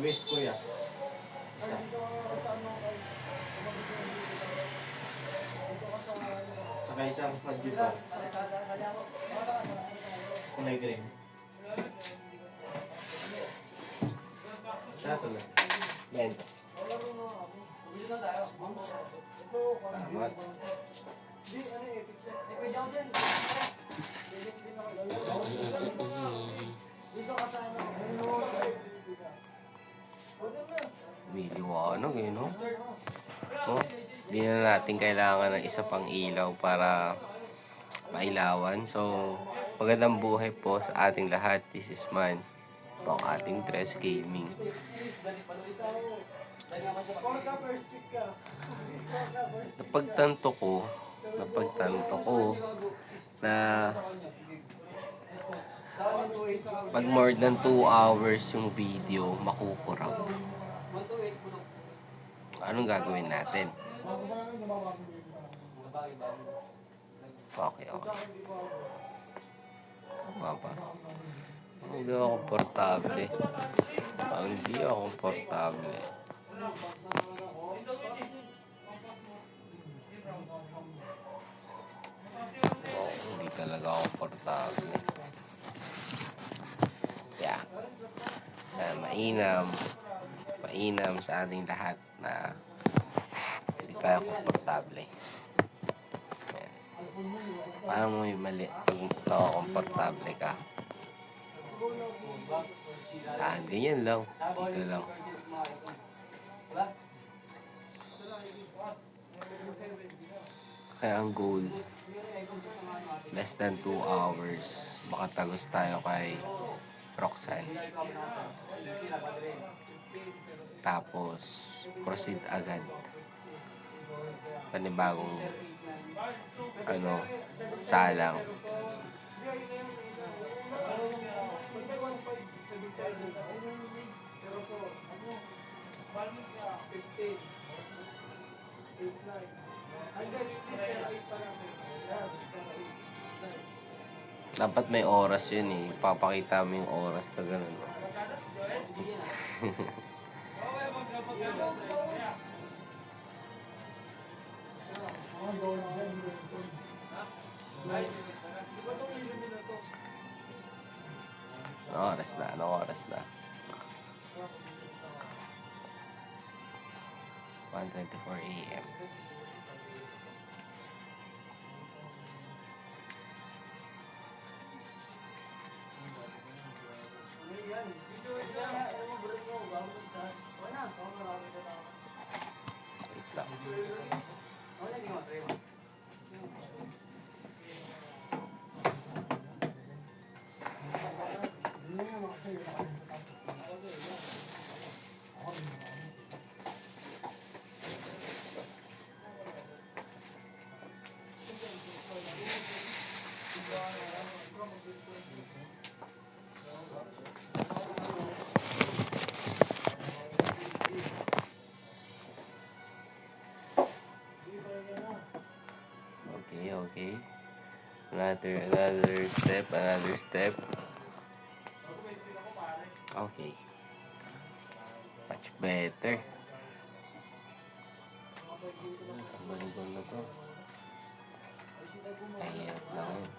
Always, kuya. Isa. Saka isang madjuba. Kulay green. Sa tuloy. Bento. Salamat. Miliwanag eh, no? No? Hindi na natin kailangan ng isa pang ilaw para mailawan. So, magandang buhay po sa ating lahat. This is Man. Ito ang ating Tres Gaming. Napagtanto ko na pag more than 2 hours yung video, makukurap. Anong gagawin natin? Okay. Tama ba? Hindi ako komportable. Hindi ako komportable. Hindi talaga ako komportable. Yeah. Mainam sa ating lahat na hindi tayo komportable. Ayan. Paano mo yung mali kung komportable ka? Ganyan lang. Dito lang. Kaya ang goal, less than 2 hours, makatagos tayo kay Roxanne. Tapos, proceed agad. Panibagong, salang. Dapat may oras yun eh. Papakita mo yung oras na gano'n. Anong oras na? 1:24 AM. Wait lang. Okay. Another step. Okay. Much better. Ang balibang na to. Mahirap lang yun.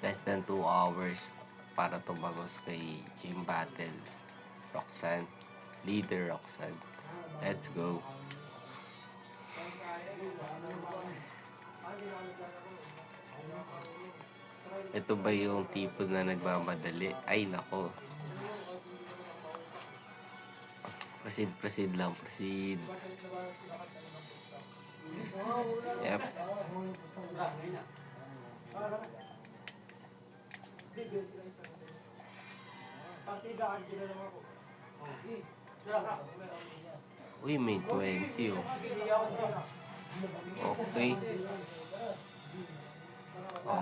Less than 2 hours para tumagos kay Gym Battle. Roxanne. Leader Roxanne. Let's go. Ito ba yung tipo na nagmamadali? Ay, nako. Proceed lang. Yep. Uy, may 20 oh. Okay.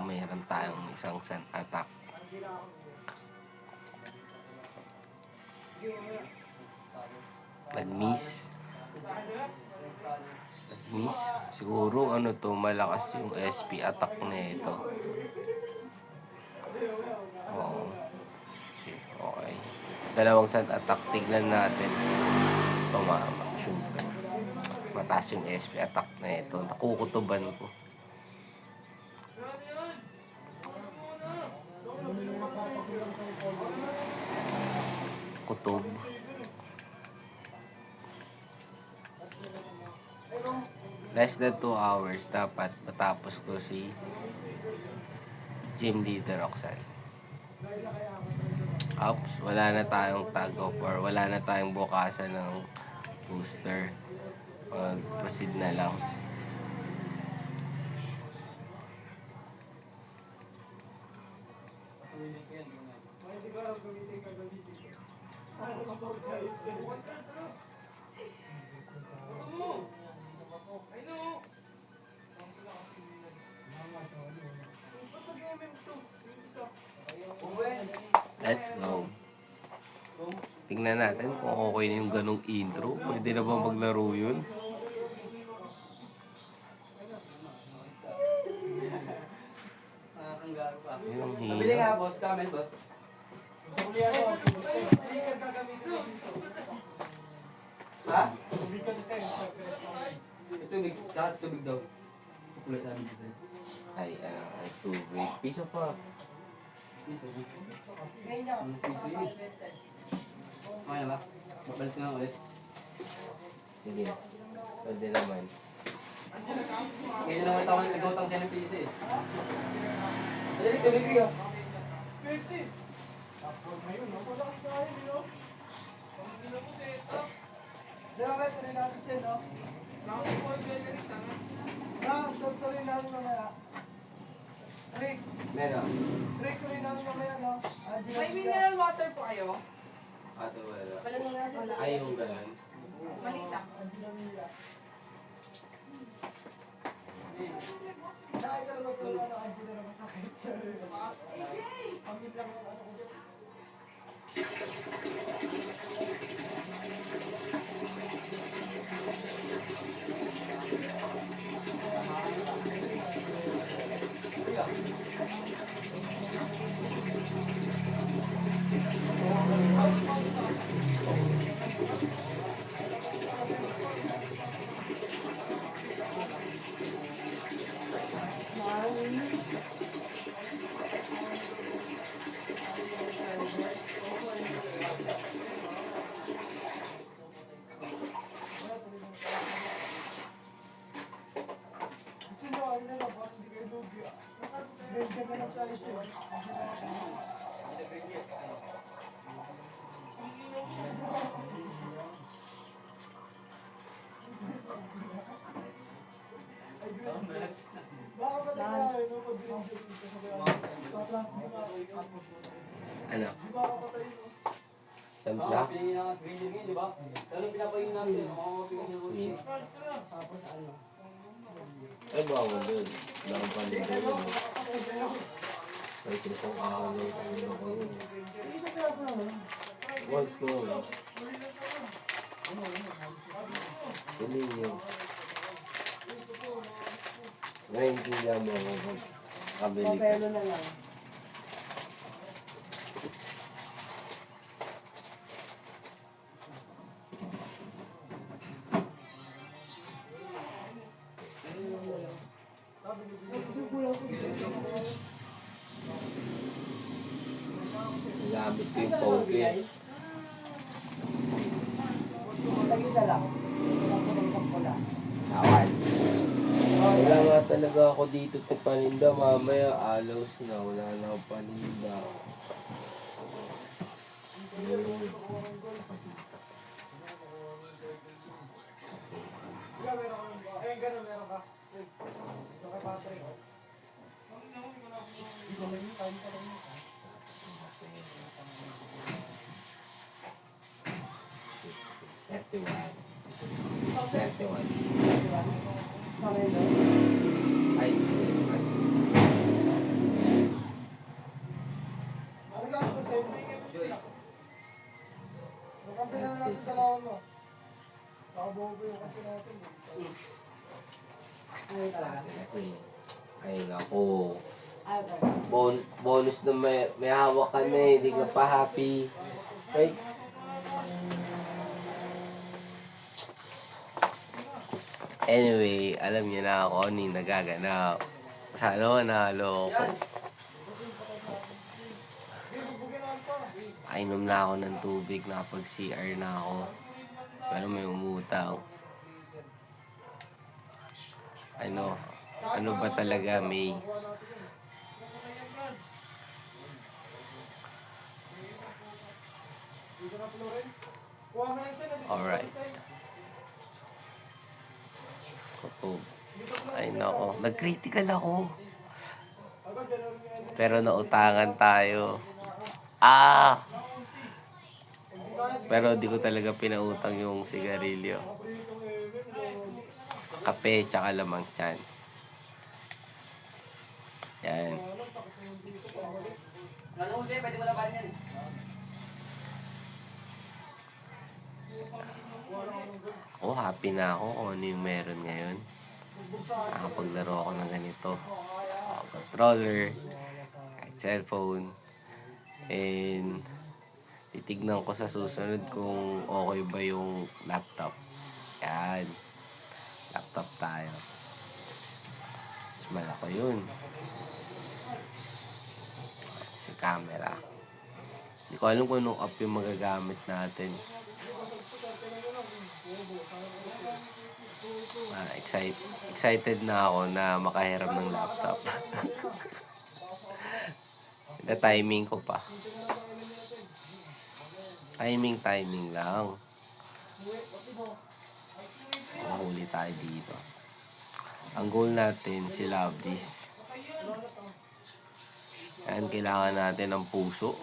Mayroon tayong isang sand attack. Nag-miss. Siguro malakas yung SP attack na ito. Oo. dalawang sand attack. Tignan natin. Tumama. Syempre. Mataas yung SP attack na ito. Nakukutuban ko. Kutob. Less than 2 hours dapat matapos ko si Gym Leader Roxanne. Oops, wala na tayong tag of war. Wala na tayong bukasan ng booster. Mag-proceed na lang. Let's go. Tingnan natin kung okay na yung ganong intro. Pwede na ba maglaro yun? Yun ang Pabili hina. nga, boss. Camel, boss. Ha? Tubig. Tsaka tubig daw. Kukulit namin dito. Ay, tubig. Piso pa. Piso. Okay na ba? Babalik na ulit. Sige. Pwede naman. Kaya naman ako nag-utang siya ng piso eh. Dali, tubig ko. Meron. May mineral water po kayo? Ate, wala. Wala. Ay, yung ganun. Maliit lang. Ano? Mga Tampla? pinigin naman sa video ngayon, di ba? Lalo pinapagin namin. Mga pinigin naman. Ay, bawal yun. Bawal pa rin doon. May sisang ahalaw sa inyo ko yun. What's going? Tuloy nyo. Ngayon kaya mo ako kabili ka. Gamit ko yung poke. Awan. Wala nga talaga ako dito sa paninda. Mamaya alaws na. Wala na ako paninda. Ay, mas. Kasi, ay naku. Bonus na may hawak ka na eh, hindi ka pa happy. Ay. Anyway, alam niyo na ako ano yung nagaganap. Sana manalo ako. Painom na ako ng tubig, nakapag-CR na ako. Pero may umutang. Ano ba talaga, May? Alright. Kapag, ay nako, nag-critical ako. Pero nautangan tayo. Pero di ko talaga pinautang yung sigarilyo. Kape tsaka lamang tiyan. Yan. Ano ulit, pwede mo laban yan. Ako, happy na ako kung ano yung meron ngayon. Nakapaglaro ako ng ganito. Controller, kahit cellphone. And titignan ko sa susunod kung okay ba yung laptop. Yan. Laptop tayo. Mas malaki yun. Si camera. Hindi ko alam kung anong app yung magagamit natin. Excited na ako na makahiram ng laptop. Na timing ko pa. Timing lang. Mahuli tayo dito. Ang goal natin si Loveless. Yan, kailangan natin ng puso.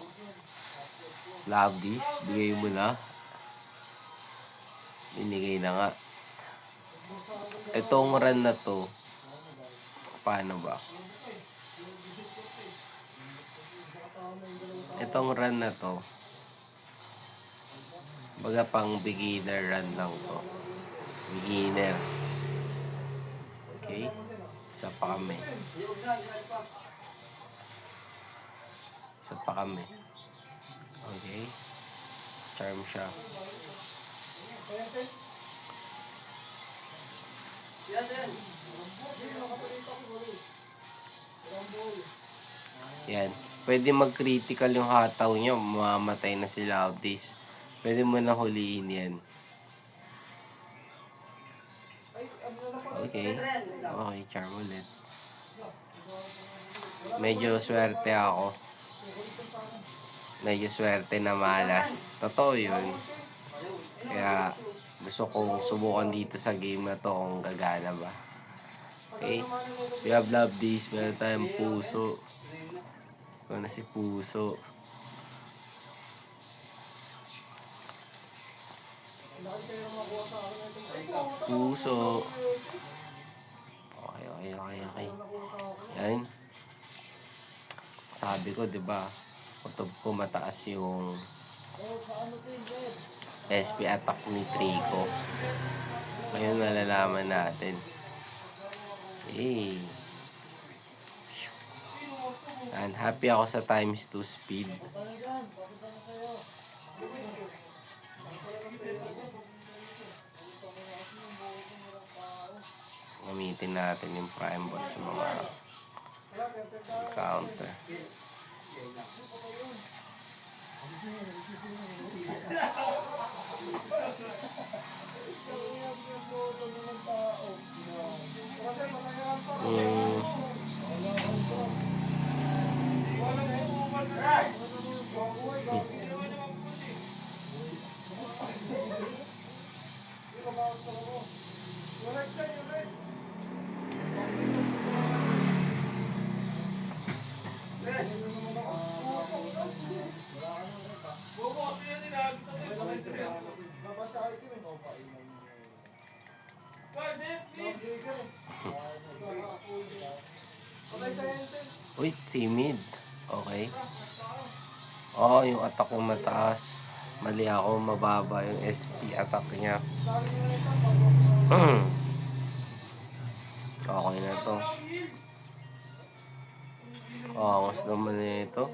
Loveless, bigay mo na. Binigay na nga. Itong run na to, paano ba? Itong run na to, baga pang beginner run lang to. Beginner. Okay? Isa pa kami. Okay? Charm siya. Yan. Pwede mag-critical yung hataw nyo. Mamamatay na si Loveless. Pwede mo na huliin yan. Okay. Okay, charm ulit. Medyo swerte ako. Medyo swerte na malas. Totoo yun. Kaya gusto kong subukan dito sa game na to kung gagana ba. Okay? We have Loveless. Meron tayong puso. Ito na si puso. Puso. Okay. Yan. Sabi ko, diba? Kutob ko mataas yung SP attack ni Trico. Ngayon nalalaman natin. Hey. And happy ako sa times 2 speed. Gamitin natin yung prime bot sa mga counter. Uy, timid. Okay. Oh, yung attack yung mataas. Mali ako, mababa yung SP attack niya. Okay na to. Angos naman na ito.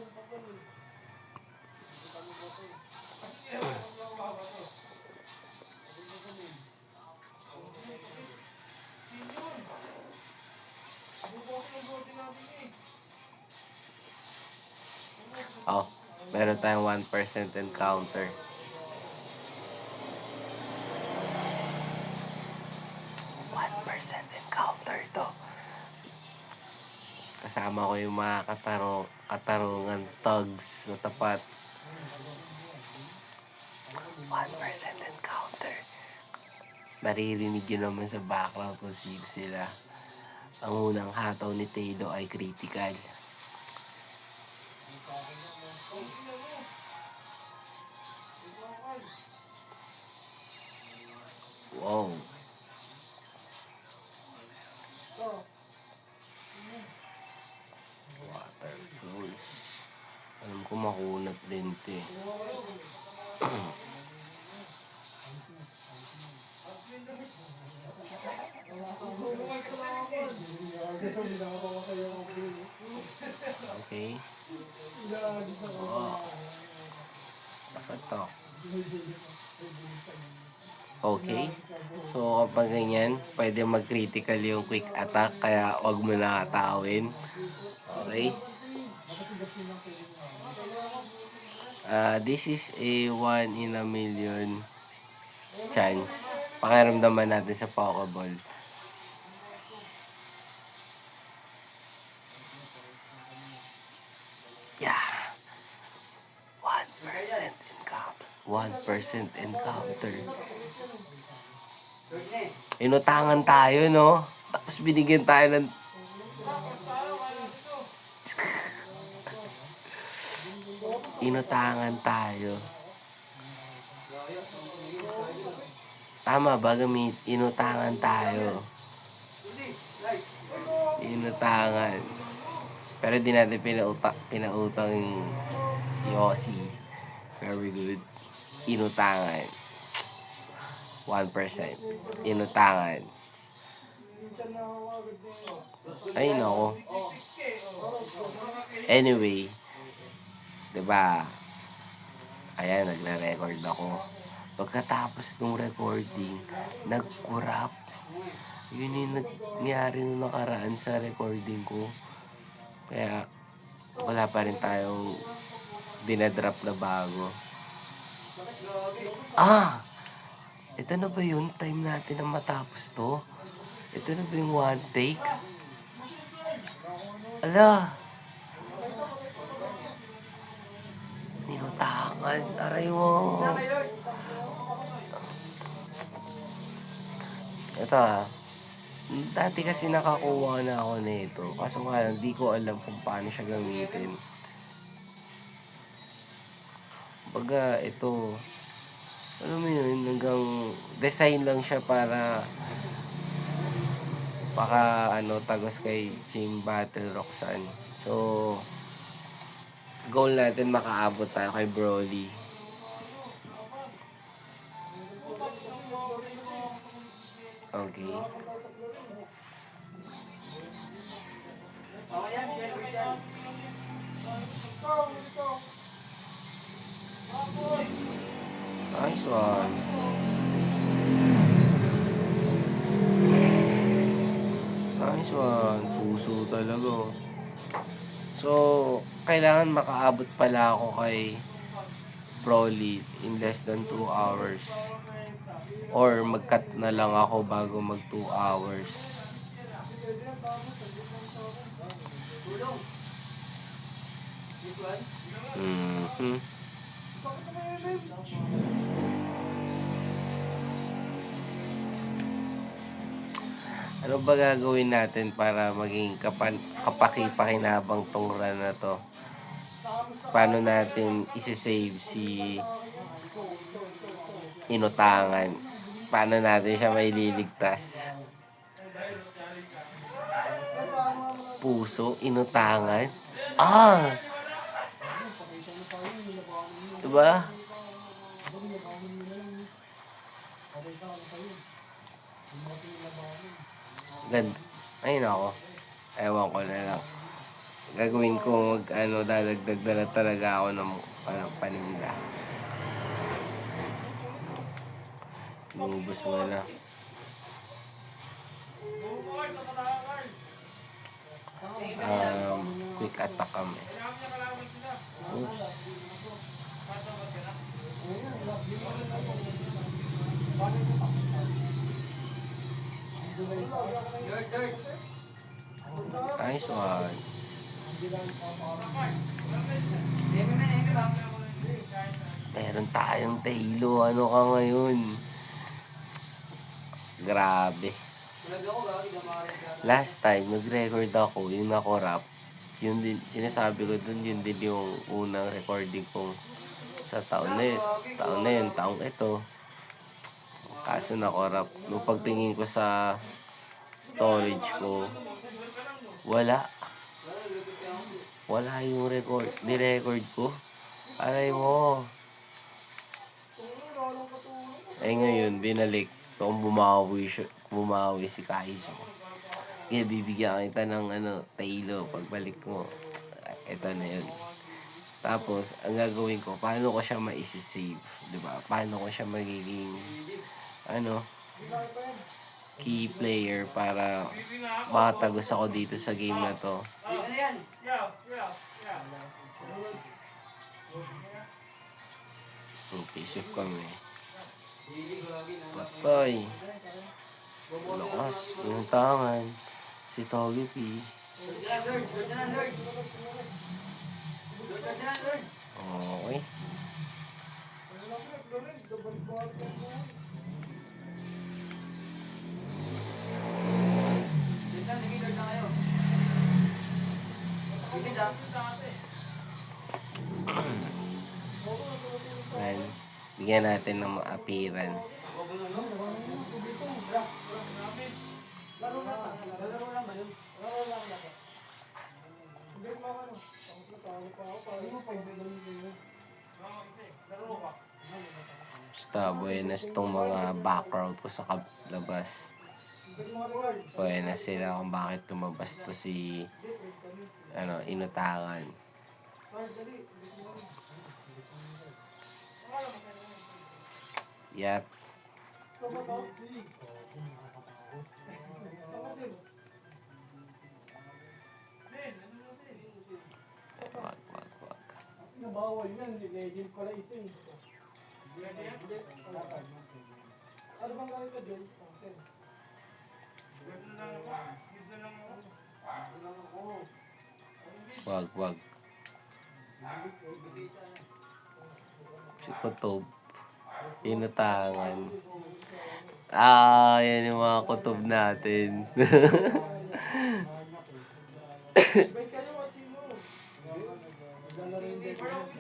Oh, meron tayong 1% encounter. 1% encounter to. Kasama ko yung mga katarungan thugs na tapat. 1% encounter. Naririnig yun naman sa background kung sino sila. Ang unang hataw ni Tado ay critical. Wow. Water flows. Alam ko makunat din ito eh. Okay. Wow. Sapat to. Okay. So, kapag ganyan, pwede mag-critical yung quick attack, kaya wag mo na atawin. Okay. This is a 1 in a million chance. Pakiramdaman natin sa Pokeball. Yeah. 1% encounter. 1% encounter. Inutangan tayo, no? Tapos binigyan tayo ng... Inutangan tayo. Tama ba, gamit? Inutangan tayo. Inutangan. Pero di natin pinautang yung Yossi. Very good. Inutangan. 1%. Inutangan. Ay, nako. Anyway. Diba? Ayan, nagre-record ako. Pagkatapos ng recording, nag-corrupt. Yun yung nangyari nung nakaraan sa recording ko. Kaya, wala pa rin tayong dinadrop na bago. Ito na ba yun? Time natin na matapos to? Ito na ba yung one take? Ala! Ninutangan. Aray mo. Ito dati kasi nakakuha na ako nito. Kaso nga lang, di ko alam kung paano siya gamitin. Baga, ito, alam mo yun, hanggang design lang siya para tagos kay Team Battle Roxanne. So, goal natin makaabot tayo kay Broly. Okay. Nice one. Nice one. Puso talaga. So, kailangan makaabot pala ako kay Broly in less than 2 hours. Or mag-cut na lang ako bago mag 2 hours. Ano ba gagawin natin para maging kapaki-pakinabang tong run na to? Paano natin isi-save si Inutangan? Paano natin siya may liligtas? Puso, Inutangan? Diba? Ganda. Ayun ako. Ewan ko na lang. Gagawin ko dadagdag na lang talaga ako ng paninda. Lumubos mo na. nag-attack kami. Oops. Nice one. Meron tayong Tailo. Ano ka ngayon? Grabe. Last time, nag-record ako, yung nakorap. Yun din, sinasabi ko dun, yun din yung unang recording ko sa taon na yun, taong ito. Kaso nakorap. Nung pagtingin ko sa storage ko, wala. Wala yung record, ni-record ko. Aray mo. Ngayon, binalik. Kung bumawi si Kaizo. Kaya bibigyan kita ng Tailo pagbalik mo. Ito na yun. Tapos, ang gagawin ko, paano ko siya ma-save? Diba? Paano ko siya magiging, key player para makatagos ako dito sa game na to. Okay, shift kami. Patay. Lakas. Yung tangan. Si Togi P. Okay. Well, bigyan natin ng appearance. Basta buenas tong mga background ko sa labas. Buenas sila kung bakit lumabas to si inutangan. Yep. Wag. Bawal yan, legend pala isa eh. Ano bang gawin ka dyan? Wag. Si Kutob. Inutangan. Yan yung mga kutob natin.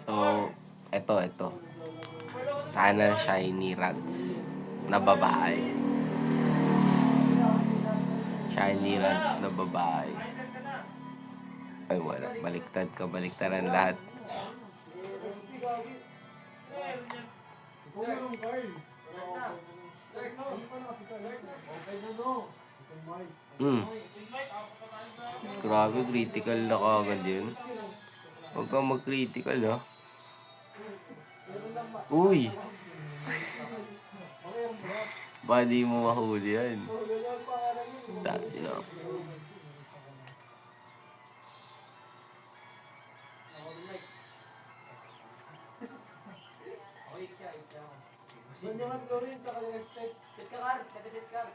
So, ito. Sana shiny rats na babae. Shiny rats na babae. Ay, wala. Baliktaran lahat. Grabe, critical na kagad yun. Huwag kang mag-critical, ha? Uy! Ba di mo mahuli yan? That's enough.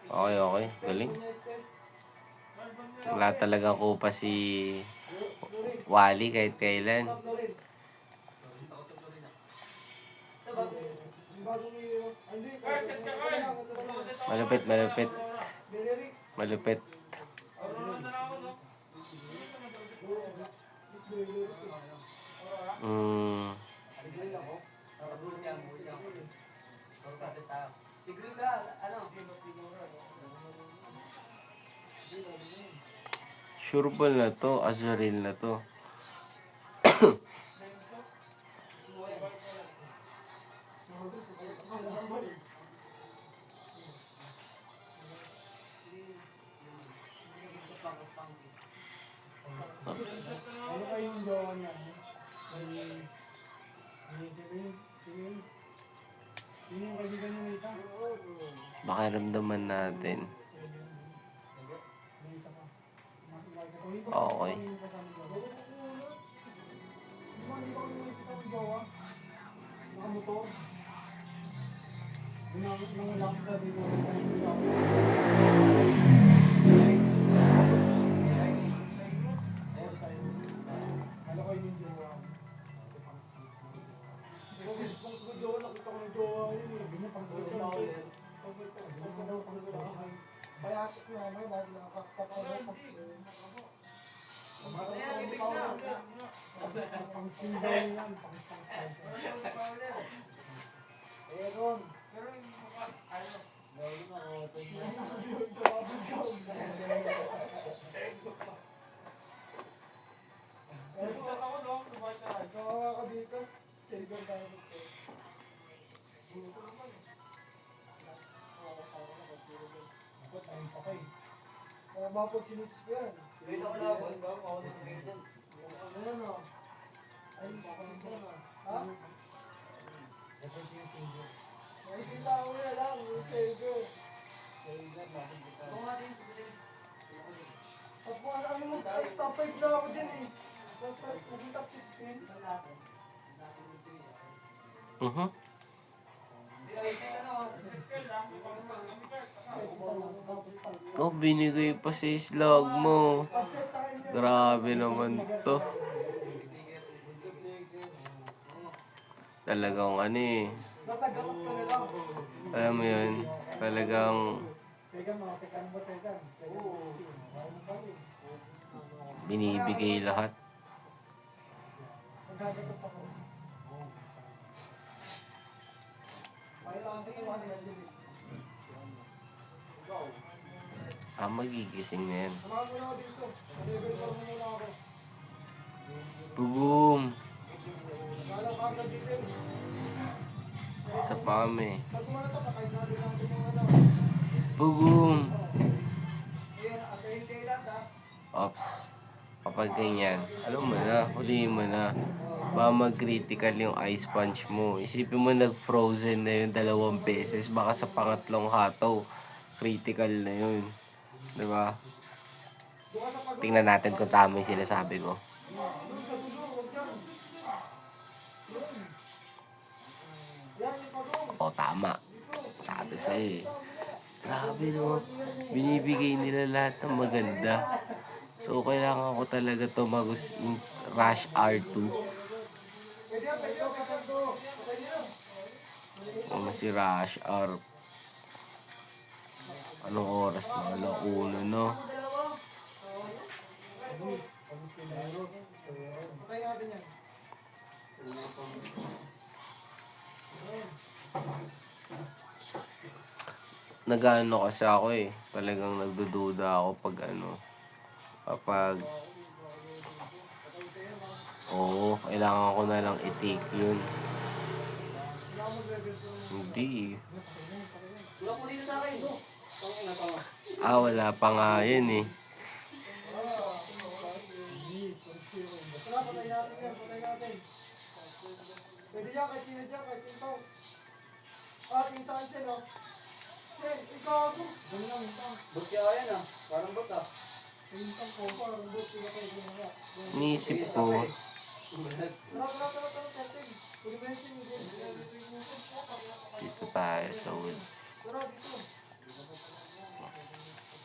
Okay. Galing. Wala talaga ko pa si Wally kahit kailan. Malupit. Sure ba na to? Azuril na to. Ano kayong gawa niya? Yung kaibigan niyo ita? Pakiramdaman natin. Okay. hindi ko nakikita ng jowa. Nakamotor. Nangulang ka dito. Kala ko yung jowa. Ikaw mismo sa jowa, nakita ko ng jowa yun. Ganyan, pang Payatik na ano, lagi nakakakak ako. Pang-sinday yan, pang-sinday. Aaron. Kawawa ka dito. Silver tayo dito. Ako tayo pa kayo. Kaya mapag sinits ko yan. Wait ako labon, bago ako nagsabihin dyan. Ano yan o? Ay, baka nito na. Ha? Nakikita ko yan lang. Yung silver. Ito nga din, Tapos ano mo, top 5 na ako dyan eh. Naging top 16. Oh, binigay pa sa islag mo. Grabe naman to. Talagang ano eh. Natagamot ka na lang. Alam mo yun, talagang Teka mo, teka mo, teka. binibigay lahat. Magagatot ako. Pakailangan sa iwan nila din. Magigising na yan. Samahan mo na ako dito. Level 4 mo muna ako. Boom! Lalo ka agad dito. Sa pame. Pag kumana ito, patay natin natin yung ano. Boom! Ayan, atayin kayo lang ha. Ops. Kapag ganyan, alam mo na, huliin mo na. Baka mag-critical yung ice punch mo. Isipin mo nag-frozen na yung 2 beses. Baka sa pangatlong hataw, critical na yun. Diba? Tingnan natin kung tama yung sinasabi ko. O, tama. Sabi sa'yo eh. Grabe no. Binibigay nila lahat ng maganda. So, kailangan ko talaga to Rush R2. O, si Rush R. Anong oras na? 1:00, no? Patay natin yan. Nag-ano kasi ako eh. Talagang nagdududa ako kapag kailangan ko na lang i-take yun. Hindi. wala ko dito sa akin. Tangina pa nga. Wala pa nga yun eh. Tara, patay natin yan, patay natin. Pwede yan, kahit sino dyan, kahit ikaw. Tingin sa cancel oh. Sen, ikaw ako. Dami lang, hintang. Ba't kaya yan ah? Parang ba't ah? Hintang ko, parang bot, pinatay ko na nga. Inisip ko, Tara, testing. Pwede ba yung sinigil? dito tayo sa woods. Tara, dito.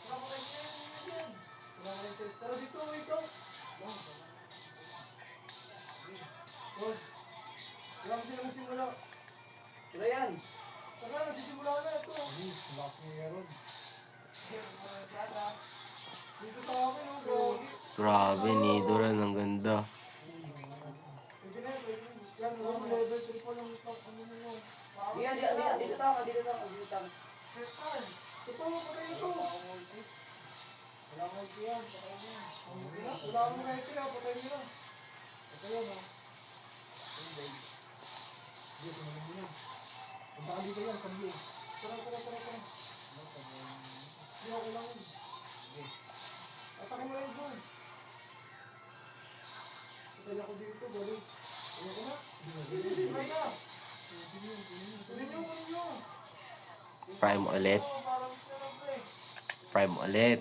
Tara, patay niya yan. Tara, dito, ikaw. Wala kasi nang simula. Tira yan. Tara, nagsisimula na ito. Lock meron. Dito sa akin, oh, gogi. Grabe, Nidoran, ang ganda. Pwede na, pwede na. Yan, one level 3 pa lang ito. Ano na yun? Dito tama, dito tama. Ito, patay ito. Wala akong ito yan, patay mo. Wala akong ito yan, patay mo yan. Patay yan, ha. Dito, naman mo yan. Punta ka dito yan, kambi. Tara. Hindi ako lang yun. Atakin mo yan doon. Patay ako dito, balik. Ayoko na. Try na. Tuloy nyo. Prime ulit. Prime ulit.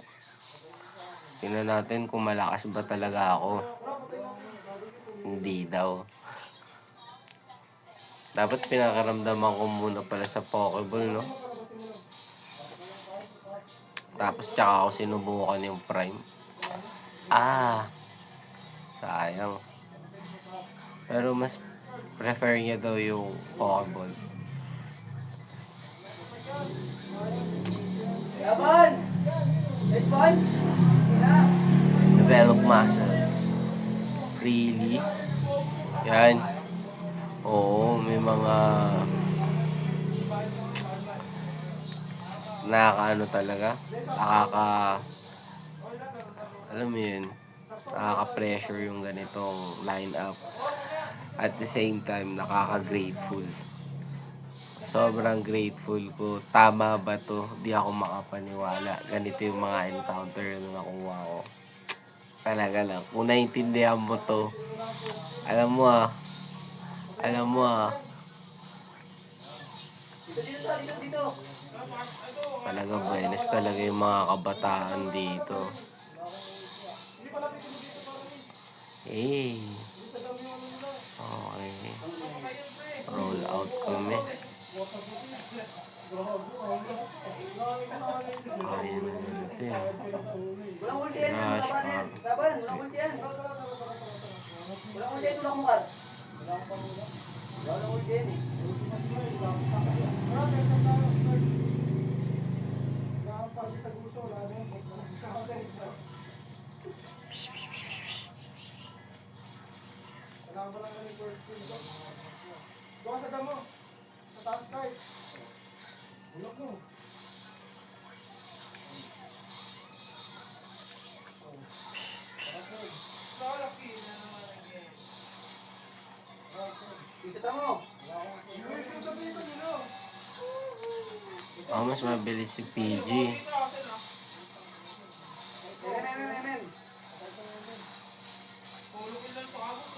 Tingnan natin kung malakas ba talaga ako. Hindi daw. Dapat pinakaramdaman ko muna pala sa Pokeball, no? Tapos tsaka ako sinubukan yung Prime. Sayang. Pero mas prefer niya daw yung Pokeball. Laban! Next one! Develop muscles. Freely. Yan. Oo, may mga nakakaano talaga. Alam mo yun, nakaka-pressure yung ganitong line-up. At the same time, nakaka-grateful. Sobrang grateful ko. Tama ba to? Di ako makapaniwala. Ganito yung mga encounter na nakuha ko. Talaga lang. Kung naiintindihan mo to, alam mo Dito. talaga buenas talaga yung mga kabataan dito. Okay. Roll out kami. Ayun na natin. Walang ulti yan. Gosh, Laban, walang ulti yan. Walang ulti yan, tulak mo ka. Walang ulti yan eh. Kailangan mo lang yung first skill ko. Doon sa damo. Sa taas card. Ulok mo. Isa mo. Mas mabilis si PG.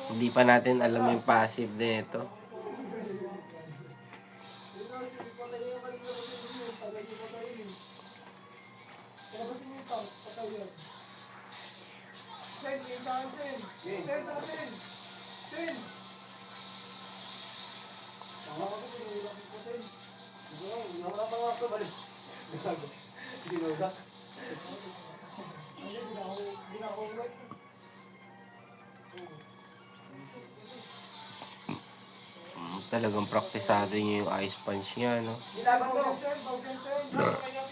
Hindi pa natin alam yung passive nito. Talagang praktisado niya yung ice punch niya, no?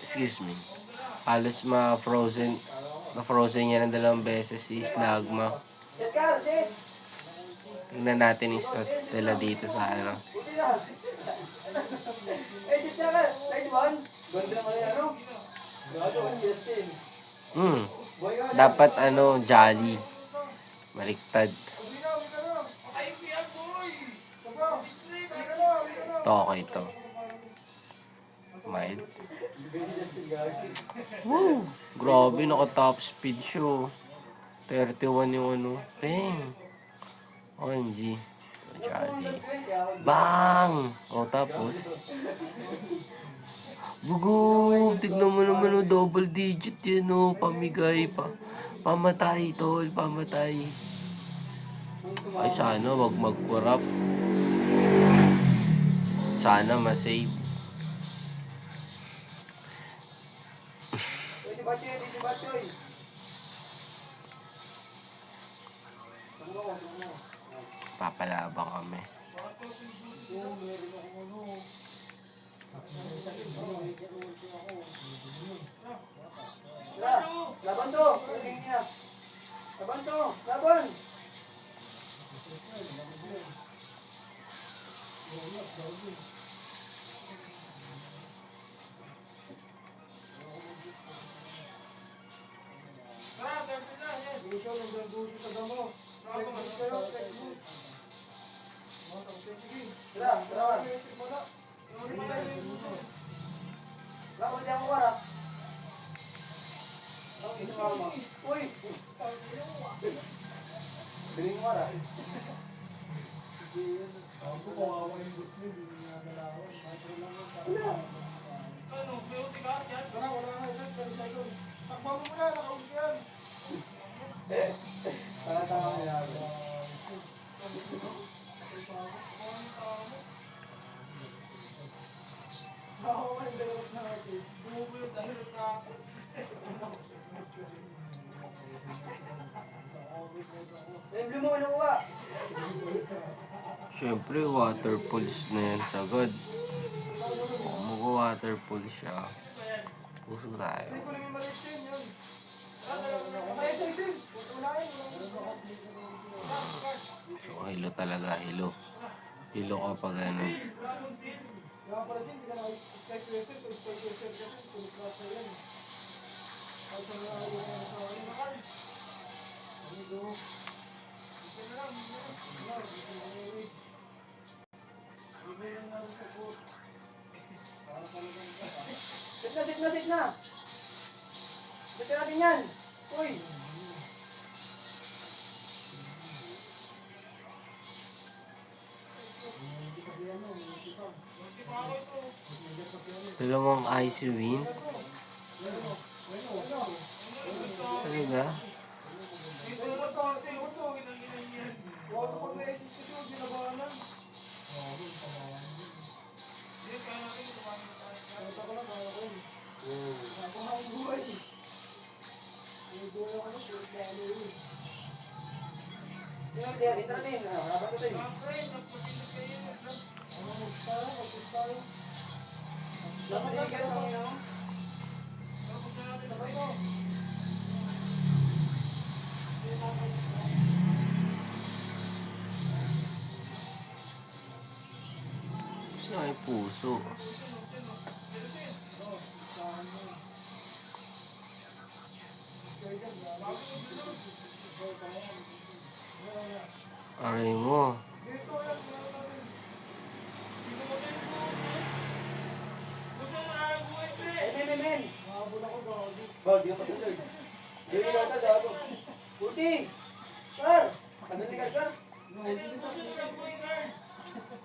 Excuse me. Halos na-frozen niya ng 2 beses si Slagma. Tingnan natin yung stats nila dito sa ano. Sit ka ka. Nice one. Ganda naman yan, ano? Justin. Dapat jolly. Baliktad. Okay to. Mild. Woo! Grabe, naka-top speed siya. 31 yung Bang! OMG. Jolly. Bang! Tapos. Bugog! Tignan mo naman double digit yan pamigay pa. Pamatay, tol. Pamatay. Ay, sana wag mag-corrupt. Sana ma-save. Papalabang kami. Laban to! Laban to! Laban! Uy! Biling mo ara. Yung blue mo, nakuha. Siyempre, water pools na yan sagad. Kung mag-water pool siya, puso tayo. Sin, kunin mo yung maliit, Sin, yun. Kaya Sin, Sin. Unahin, So, hilo talaga, hilo. Hilo ka pa ganun. Kaya pala Sin, hindi ka na-expect yourself. Expect yourself kasi, tulog ka sa yan. Kahit sa mga ayaw na sa akin na card. Amigo. Sit na. Sit natin yan. Uy. Dalawang ice win. Talaga? Huwag ka pag na-assist kasi huwag ginabahan lang. Kaya ka lang, kaya ko yun. Ako nga ang buhay. Yung buhay ako, yung plano yun. Sino kaya? Dito natin. Habang ito tayo. Ano, mag-push tayo. Dapat hindi ka lang yun. Sabay ko. Gusto ay puso. Aray mo. Dito yan, meron natin. Men. Mahabol ako, gago. Bag, di ka pa tuloy. Dili lang sa gago. Ulti. Kar. Ano ni Kar?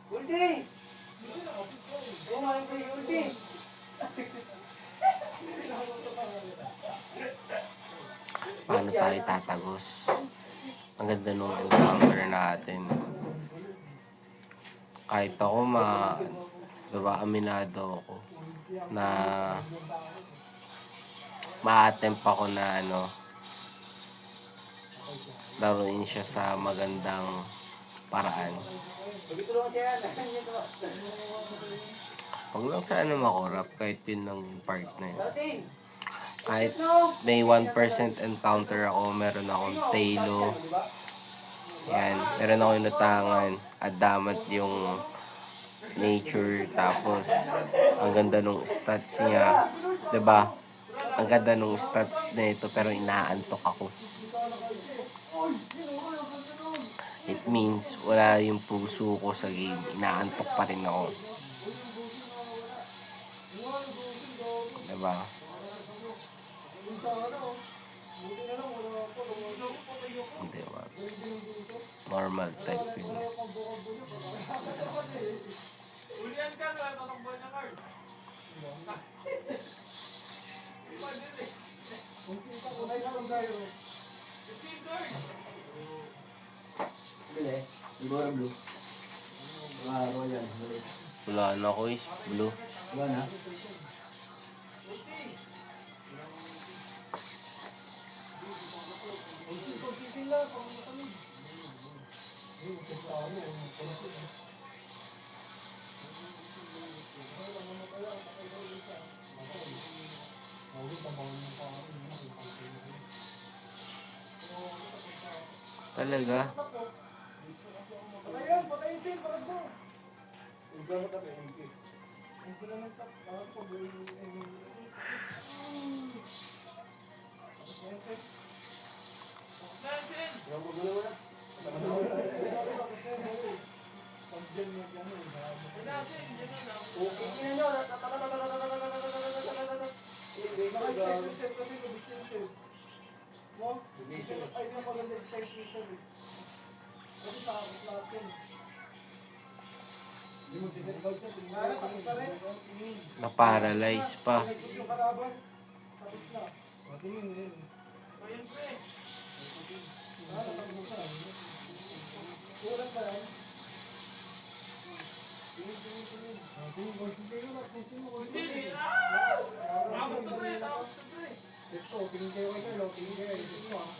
Ulti. Kumain ko yung ulti. Paano tayo tatagos? Ang ganda nung encounter natin. Kahit ako diba, aminado ako na ma-attempt ako na laruin siya sa magandang paraan. Tulungan siya. Huwag lang sa makurap kahit yun ng part na yun. Dating. Kahit may 1% encounter ako, meron akong Talo. Yan, meron akong inutangan. Adamat yung nature. Tapos, ang ganda nung stats niya. Diba? Ang ganda nung stats na ito, pero inaantok ako. It means, wala yung puso ko sa game. Inaantok pa rin ako. Diba? Hindi ba? Normal type yun. Bili. Ibora blue. Royal. Wala na ko is blue. Wala na. Talaga? Patayin, patayin Sin, parang mo. Yung gamot ako, MP. MP lang ang tap, tapos pag mo? Ay, napaganda expectation eh. Kasi sa akin lahat yun. Hindi mo tinatawag siya. Tapos na rin. Na-paralyze pa. Tapos yung kalaban. Tapos na. Tingin yun. Tapos na. Kulang ba yan? Ito, tingin kayo kayo. Tingin kayo. Ito ah.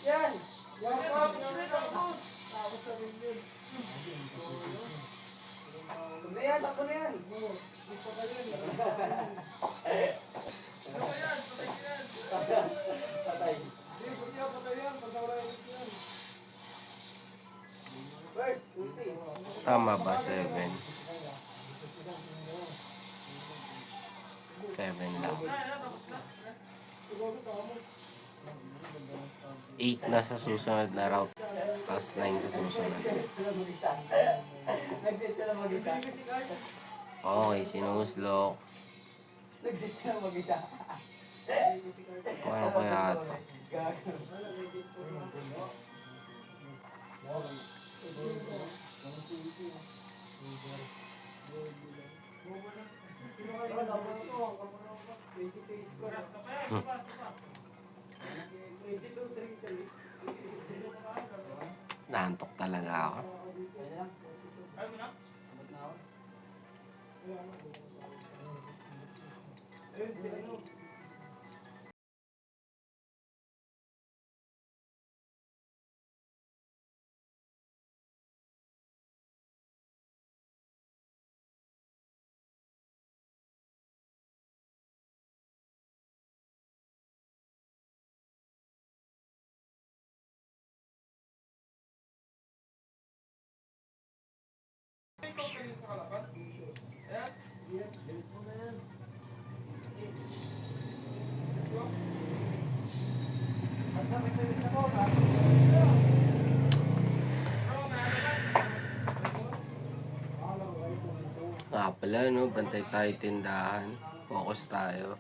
Yan! Yan! Tapos sa rin yun. Ano yan? Ako na yan. Gusto ka yun. Patay. Hindi, kasi yan, patay yan. Pag nawala yung yan. First, ulti. Tama ba? 7? 7 lang. 8 na sa susunod na route. Tapos 9 sa susunod. Nag-set siya lang mag-isa. Okay, sinuslok. Nag-set siya lang mag-isa. Ano kaya ito? Gago. Sino kayo? Laban ito. 20 days ko. 22-3-3. Naantok talaga ako. Ayun lang. Abot na ako. Ayun, sila no. Nga pala, no? Bantay tayo tindahan. Focus tayo.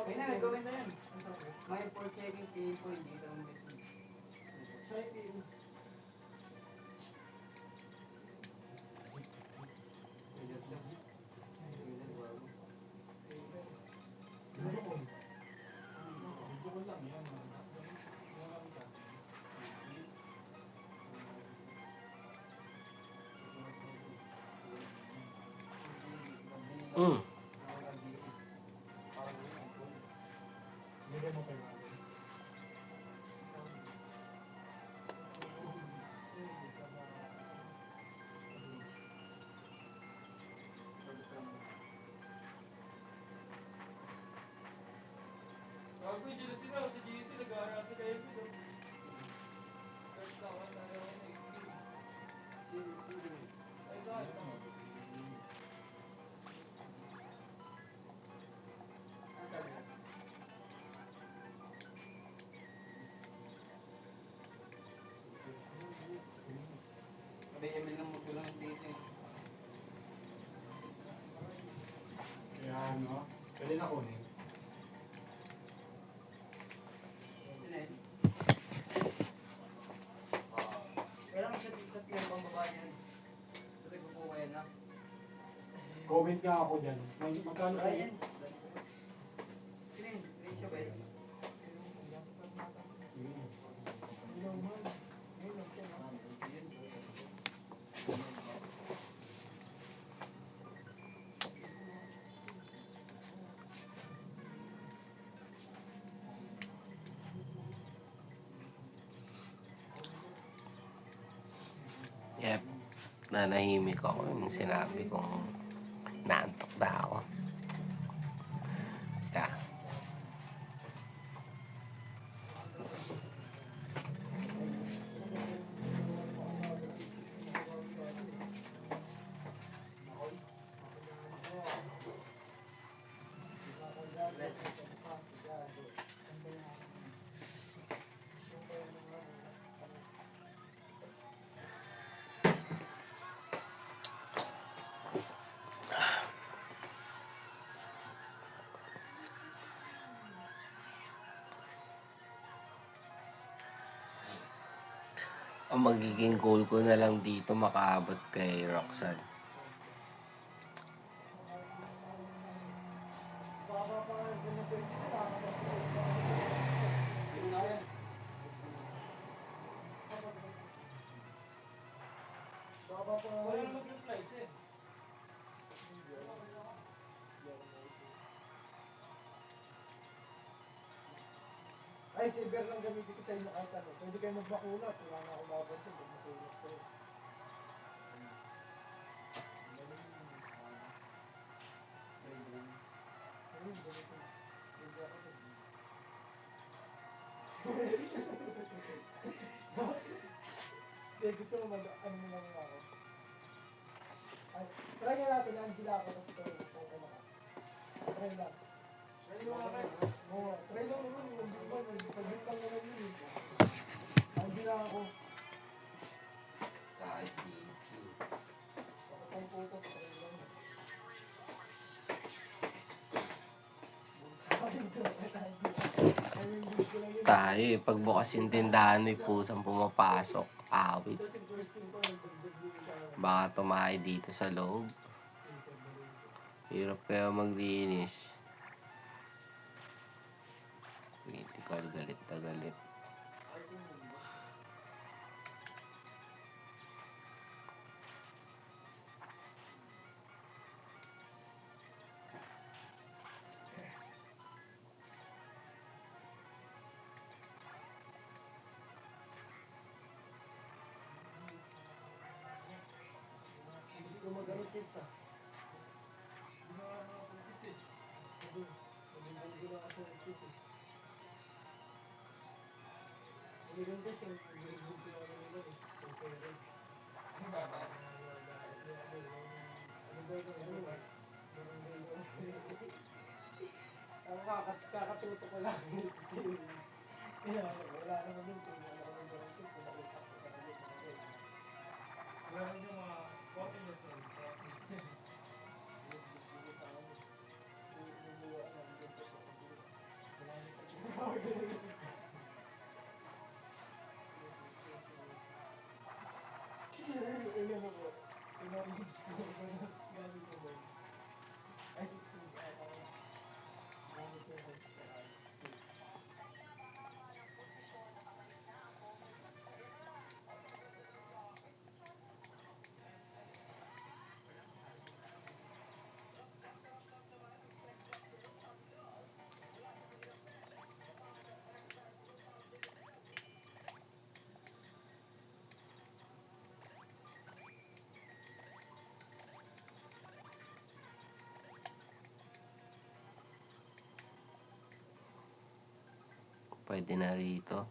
Ayun na, may gawin na yan. May for checking people, hindi ka message. Sa team. Mm. Bago yung jealousy na, sa GC nag-aaral sila yung video. First na, wala sana ako na experience. Ay, God. Sabi Emil nang magulong dito. Kaya ano, pwede na kunin. Kailangan sa TikTok yung pambabae yan. Sabi ko po kaya na. Comment nga ako dyan. Magkano kayo? Ryan. Sino yun? Rachel ba yun? Yep. Nanahimik ako yung sinabi kong naantok na ako. Teka. Ang magiging goal ko na lang dito makaabot kay Roxanne. Baba pa nga yung pwede na. Baba pa nga Wala yun. naman yung flights eh. Ay, silver lang gamitin ko sa inyo kahit ano. Pwede kayo magbakulot. Wala na akong babad yun. Magbakulot ko. Ayun, gamitin. Pwede ako dun. Hindi, gusto mo ano mo lang ako. Ay, try nga natin, Angela ako kasi ito yung ano ka. Try lang. Oo, try lang naman, hindi ba, nag-submit lang naman yun eh. Angela ako. Kahit Kapatang puto, try lang. tayo eh. Pagbukas yung tindahan may pusang pumapasok. Awit. Kasi first thing ko, nagdagdag din sa akin. Baka tumahay dito sa loob. Hirap kaya maglinis. Critical, galit na galit. Gusto ko mag-ano kiss ah. Sabi, nabibili ko lang kasi ng kiss eh. Nabibili kiss eh, nabibili ko lang nila eh. Kasi rin. Ano ba ito? Ako kakatuto ko lang. Kaya wala naman yun kung wala naman yun kung nakita ko talaga yung mga yun. Wala naman yung mga 14 years old. Pwede na rito.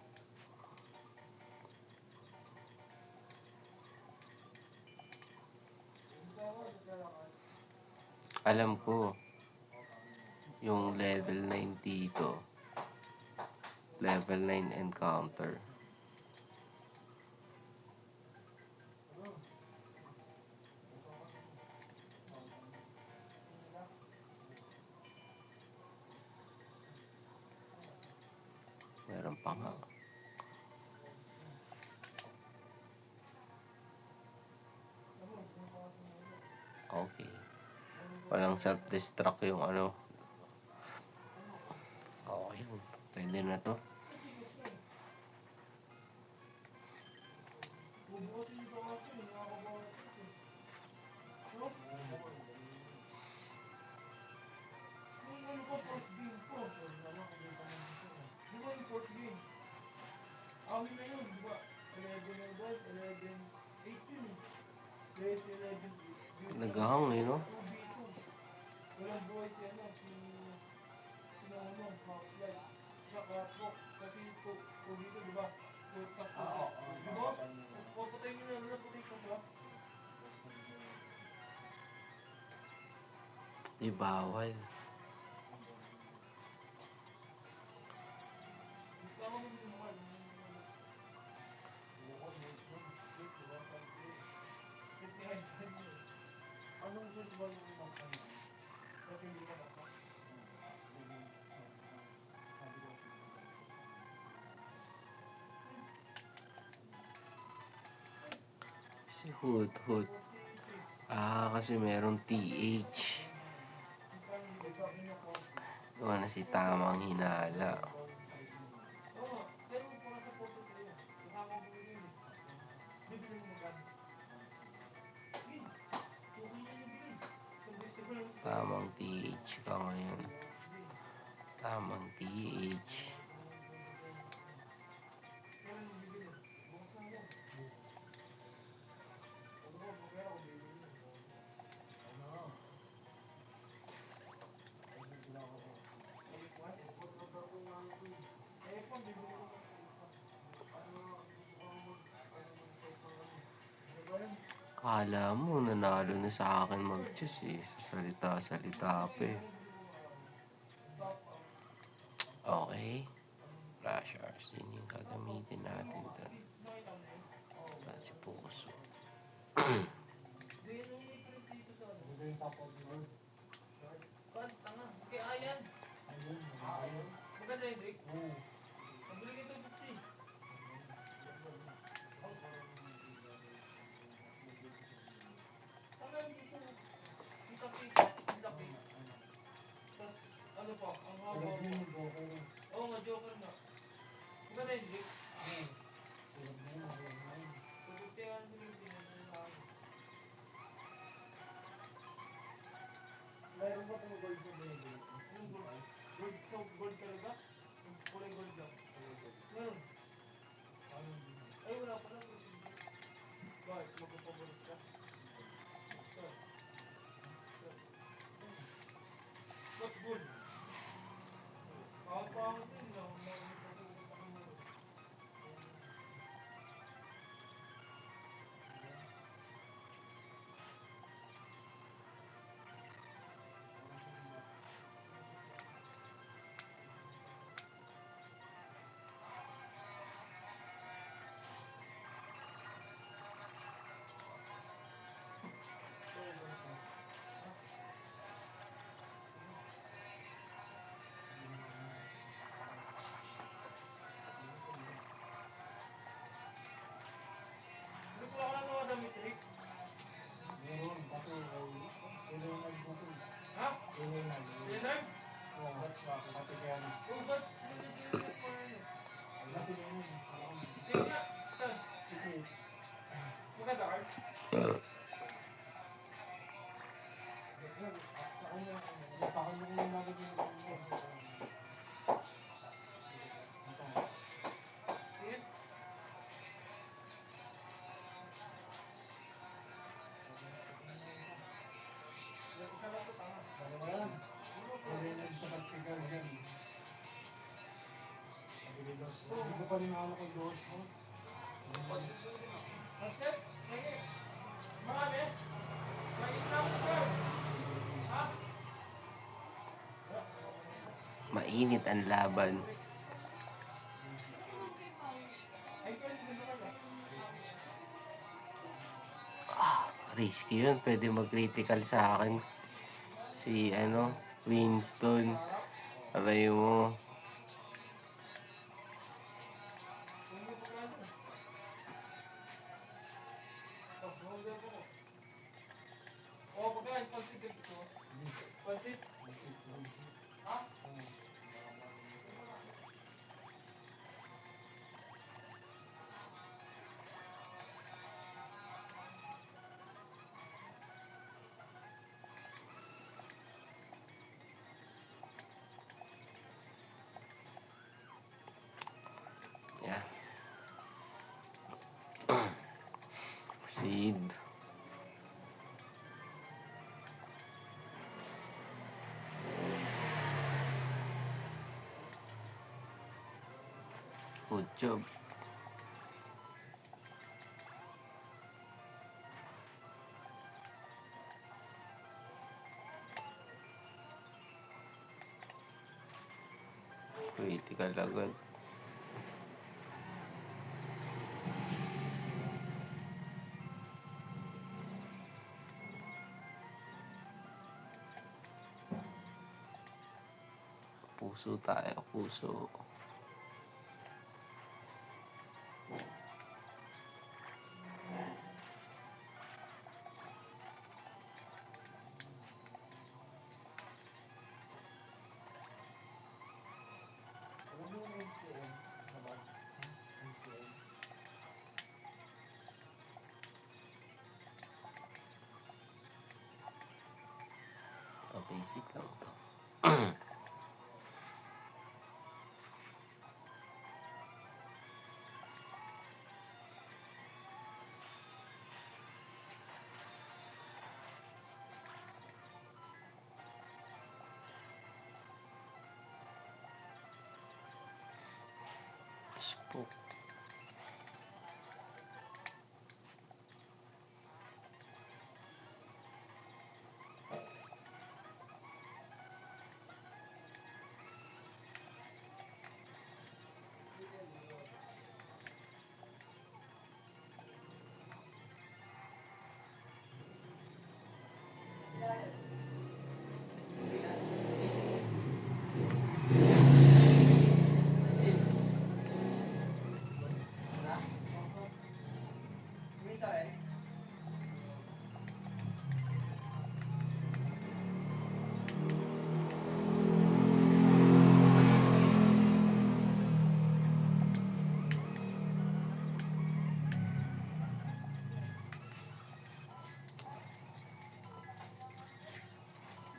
Alam ko, yung level 9 dito, level 9 encounter. Meron pa nga. Okay. Walang self-destruct yung ano. Okay. Pwede na to. Amin na yun, di ba? 11 na guys, 11, 18 eh. Guys, 11, Naghahang eh, no? 2v2. Walang buhay si ano, si Naunong, Mountlight. Sa catwalk, kasi po dito, di ba? Full pass na. Di ba? Papatay nyo na, napatay pa siya. Di bawal. Tama mo yung mahal. Anong festival mo naman kami? Bakit hindi ka baka? Si Hut. Ah, kasi merong TH. Gawa na si tamang hinala. Tamang TH ka ngayon. Tamang TH. Kala mo, nanalo na sa akin mag-chess eh. Sa salita pa eh. Okay. Flash hours din yung gagamitin natin doon. Kasi puso. Pants, tanga. Okay, ayan. Maganda yun, Rick. Nabili kita 50. Tanga yun dito. Ang laki. Tas, ano pa, ang haba mo. Oo nga, joker na. Maganda yun, Rick. Pagkakti nga ang Pilipinas, ano sa akin. Mayroon ba itong gold sa baby? Yung gold. Gold, so gold talaga? Yung kulay gold lang. Meron. Ay, wala pala. Bakit? Magpapabolis ka? Sir. What's good? Pangit din lang. Ano po ako ng mga damit, Rick? Meron, kaso kailangan nag-booking. Ha? Kailangan. Leonard? Oo, pati kaya na. Oh, ba't? Ano po ano? Kasi yun, Sige nga. Saan? kasi Maganda, Carl? sa kanya ko yung nagagawin ko. Sige. Isa lang ito, tanga. Dalawa yan. Hindi nagpapagtigal yan. Hindi ko pa rin anak ang Diyos mo. Chef, lagi. Marami. May ilang girl. Ha? Mainit ang laban. Risky yun. Pwede mag-critical sa akin. Si, Winston. Aray mo. Oh, pagkain, pansit dito. Pansit? Ha? Yeah. Proceed. Good job. Critical agad. Puso tayo, puso. Basic lang to. Spook.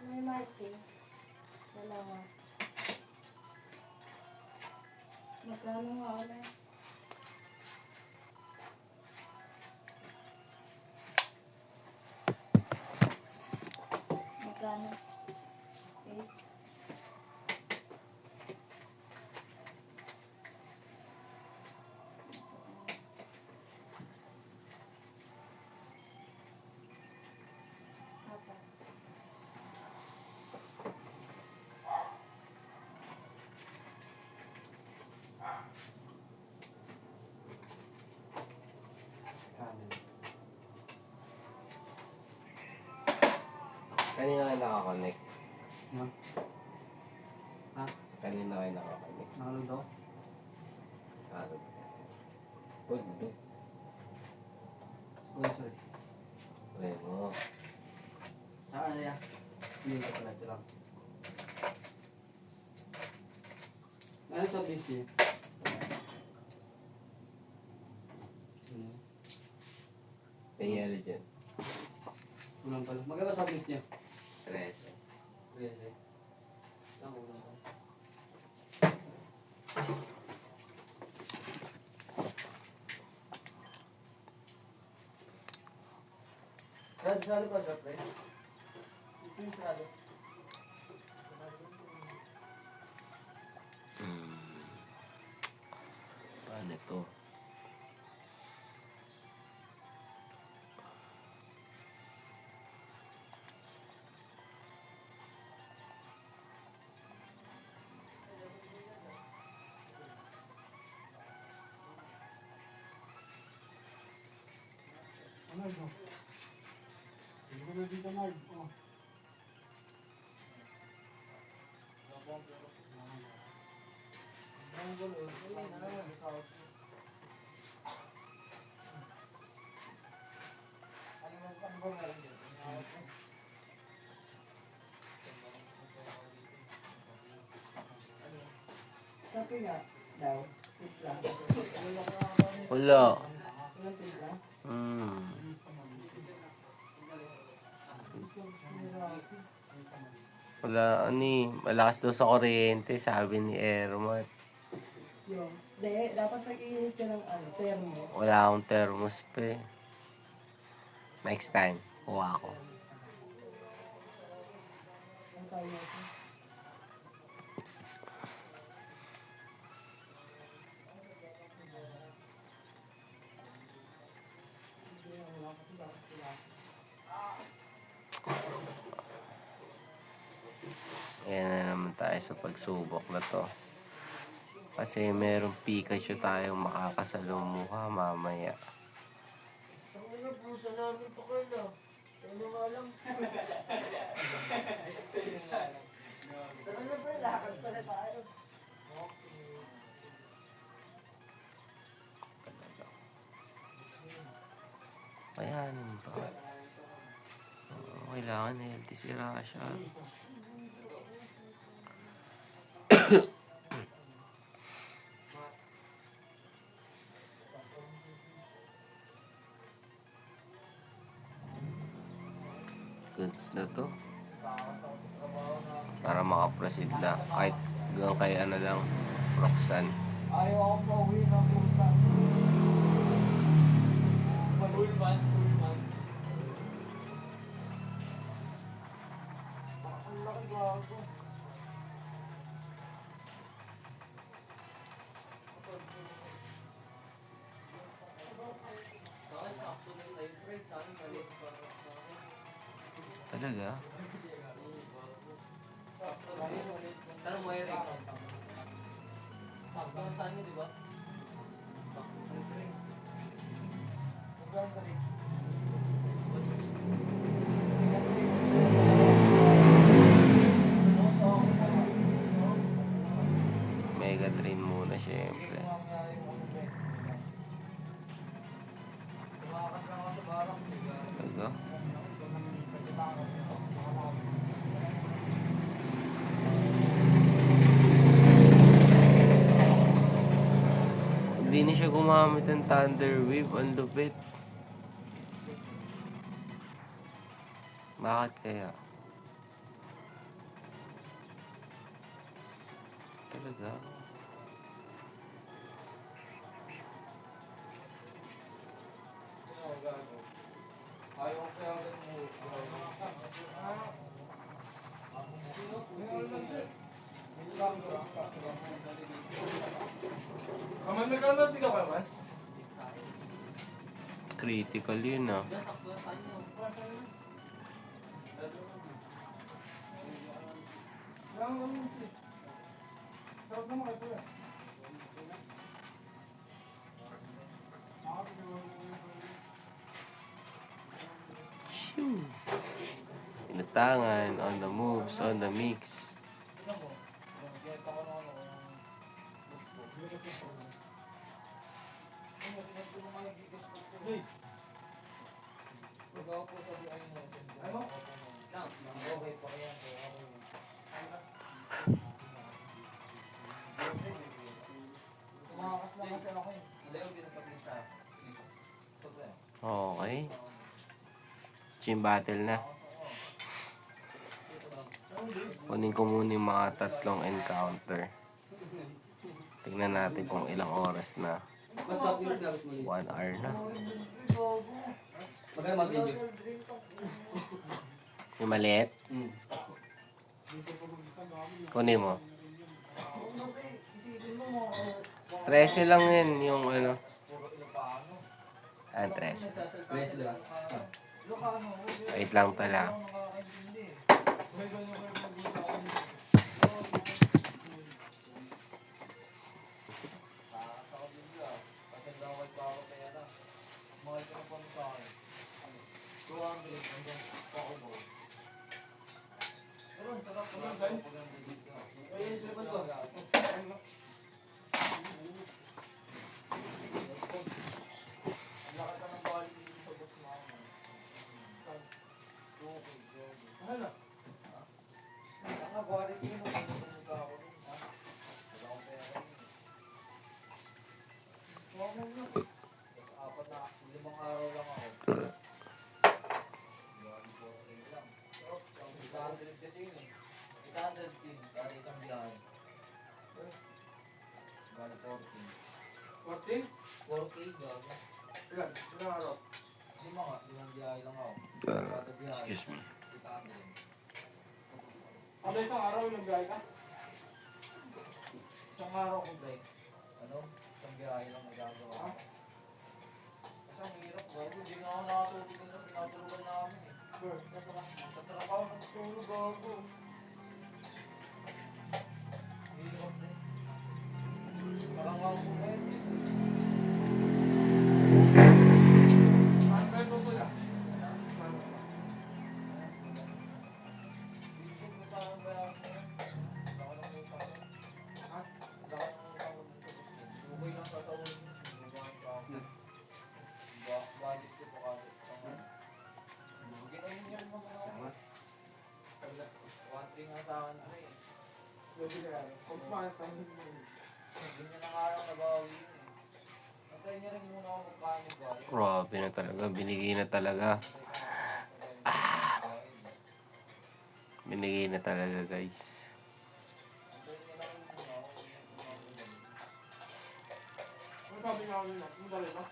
May marking. Dalawa. Magkano nga ulit? Magkano? 8. Apat. Kanina kayo nakakonect? No? Ha? Kanina kayo nakakonect? Nakalog daw? Ano? Uy, hindi. Sorry. Uy, mo. Saka ano yan? Hindi ka pala. Ito lang. Ano sa bis niya? May yellow dyan. Kulang pala. Magkaba sa bis niya? 13. Yes, eh. Tama, kulang pala. Sarado pa, drop right? Ito yung sarado. Ano ito? Ano ito? Hindi ko na dito, Mark. Oh. Sabi nga daw, timpla. Wala. Walang timpla. Wala, ano eh. Malakas daw sa kuryente, sabi ni Ermat. Yung, dapat mag-iinit ka ng ano, thermo. Wala akong thermos pa eh. Next time, kuha ko. Ang tayo natin. Ayan na naman tayo sa pagsubok na to. Kasi merong Pikachu tayong makakasalumuha mamaya. Ang ano, puso namin pa kayo. Ano nga lang. Ano ba, lakas pala tayo. Ayan ba? Kailangan healthy si Rasha. Goods na to. para makaproceed na kahit hanggang kay ano lang, Roxanne. Ayaw akong pauwi ng puta. Full man. Ang laki gago. Talaga? Tanong mo Eric. Pagkakas saan niyo, di ba? Mega train muna syempre. Tumakas lang ako sa barang. Talaga? Hindi na siya gumamit ng Thunder Wave. Ang lupit. Bakit kaya? Talaga? Ayaw ko kaya mo. Kaman nagkaroon sigaw ka naman? Critical yun ah. Sarap naman kayo pala. Shoo! Inutangan, on the moves, on the mix. Ano? Okay pa kaya. Tumakas lang kasi ako eh. Ilayo pinagpapilista. Okay. Team battle na. Kunin ko muna yung mga tatlong encounter. Tingnan natin kung ilang oras na. Basta yung sinabas mo 1 hour na. Magkano mag-video? Yung maliit? Kunin mo. 13 lang yun yung ano. Ah, 13. Press lang. Wait lang pala. Excuse me. Ano isang araw yung biyahe ka? Isang araw ko break. Ano? Isang biyahe lang nagagawa. Kasi ang hirap ba? Hindi na ako nakatulog sa pinatulugan namin eh. Sa trabaho natutulog ako. Hirap din. Parang ako ngayon. Ano kayo po sila? Grabe na talaga. Binigay na talaga. Binigay na talaga guys. sabi nga ako yun, yung dali na.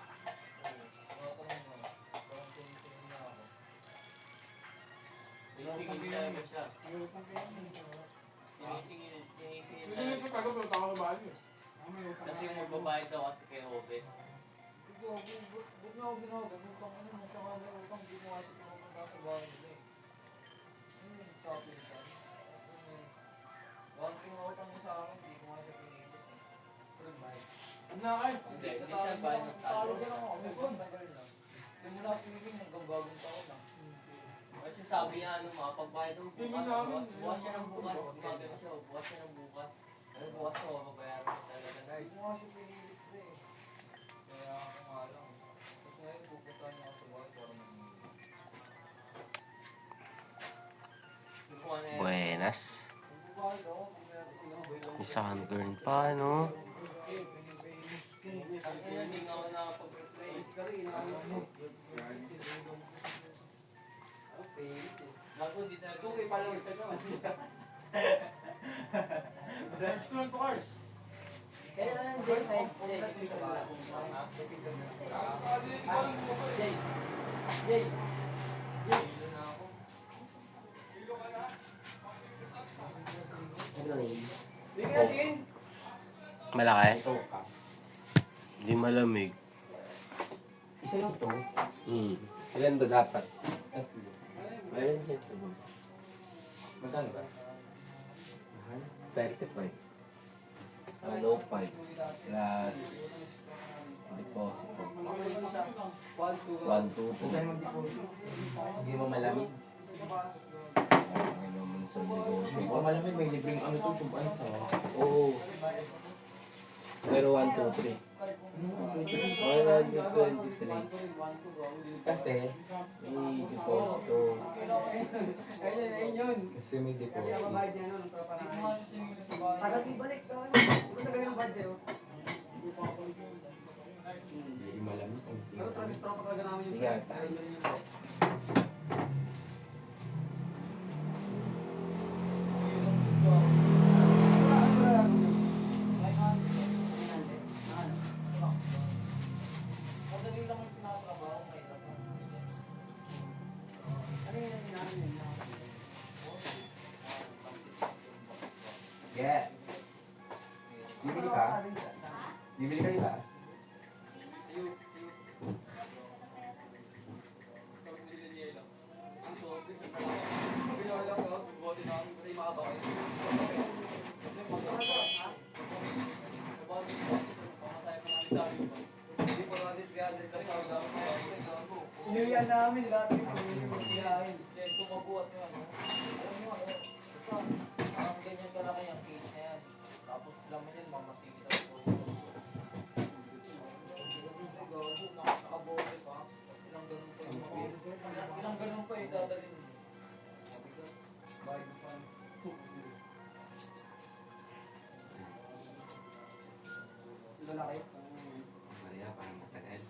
Sinisingil niya agad siya. Sinisingil Hindi niya. nito kago, pero tao na bahay niya. Kasi yung magbabayad daw kasi kay Obe. Ba't niya ako ginagawa? Utang ano, nasa kanya utang, hindi mo kasi pinapunta sa bahay nila eh. Ano yung sabi nila? One thing na utang niya sa akin, hindi ko nga siya pinilit eh. Pero bayad. Ano na kayo? Hindi siya bayad ng talo. Talo ka lang ako, may tagal na. Simula swimming hanggang bagong taon lang. Kasi sabi niya, ano, makapagbayad ng Hindi bukas. namin. Bukas siya ng bukas. Gumagano siya, bukas siya ng bukas. Ano bukas ko, mababayaran ko talaga na. Hindi ko nga siya pinilit eh. Kaya ako nga lang. Tapos ngayon, pupunta niya ako sa bahay para mag-iinit. Kung ano yan. Buenas. Magbabayad ako, pinag-iinit. May sunburn pa, no? Ang ina, hindi nga ako nakapag-replace. Bago, di talaga. Kung may followers na naman. Restaurant to cars. Kaya na lang, Jay. Jay, Jay. Hilo na ako. Malaki? Hindi malamig. Isa lang to. Ilan ba dapat? Meron dyan sa bag. Magkano ba? Mahal? 35. 105 plus deposito. 122. Kung saan mag-deposit? Hindi mo malamig. Ay naman sa Hindi ko malamig, may libreng ano to, chupa ice na. Oo. Pero 123. 123. Kasi, May deposito. kasi may deposit. Hindi ko nga siya siningil sa bahay. Hindi malamig. Yan. Madali lang ang tinatrabaho, mahirap lang. Yeah. Bibili ka? Bibili ka iba? Inuyan namin dati kung hindi mo biyahin. Then kumabuhat mo ano. Alam mo ano, basta ang ganyan kalaki ang case na yan. Tapos laman yan, mamasigit ako. Nakabote pa. Tapos ilang ganun pa yung ilang ganun pa yung dadalhin mo. Bayad pa. Lalaki? Maria, parang matagal.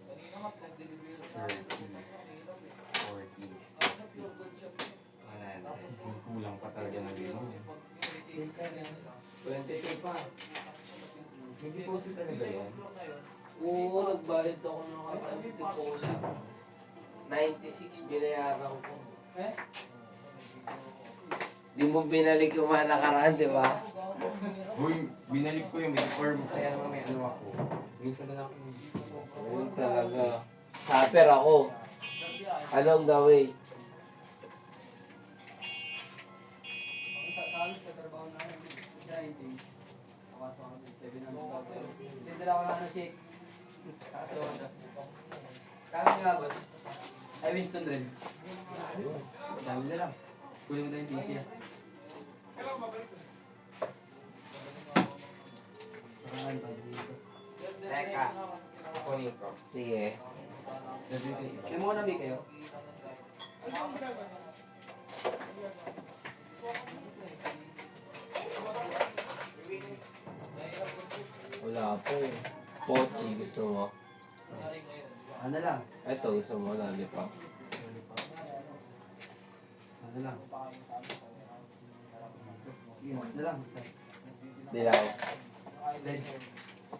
Kanina nga, pinag-deliver na. 40. Ano na pure gold shop yun. Wala na. Kulang pa talaga ng limang yun. Pag yung receipt nila. 20k pa. May deposit talaga yan. Oo, nagbayad ako ng kapag deposit. 96 binayaran ko. Eh? Di mo binalik yung mga nakaraan, di ba? Uy, binalik ko yung may form. Kaya naman may ano ako. Minsan na lang ako. Ayun talaga. Supper ako. Anong gawin? Dala ko na ano shake. Kami nga boss. Ay Winston Red. Dami na lang. Kunin mo na yung PC ah. Teka. Kunin ko. Sige. May mga nabi kayo? Wala po eh. Pochi, gusto mo? Ano lang? Ito, gusto mo, lollipop. Ano lang? Mas na lang. Dilaw. Red.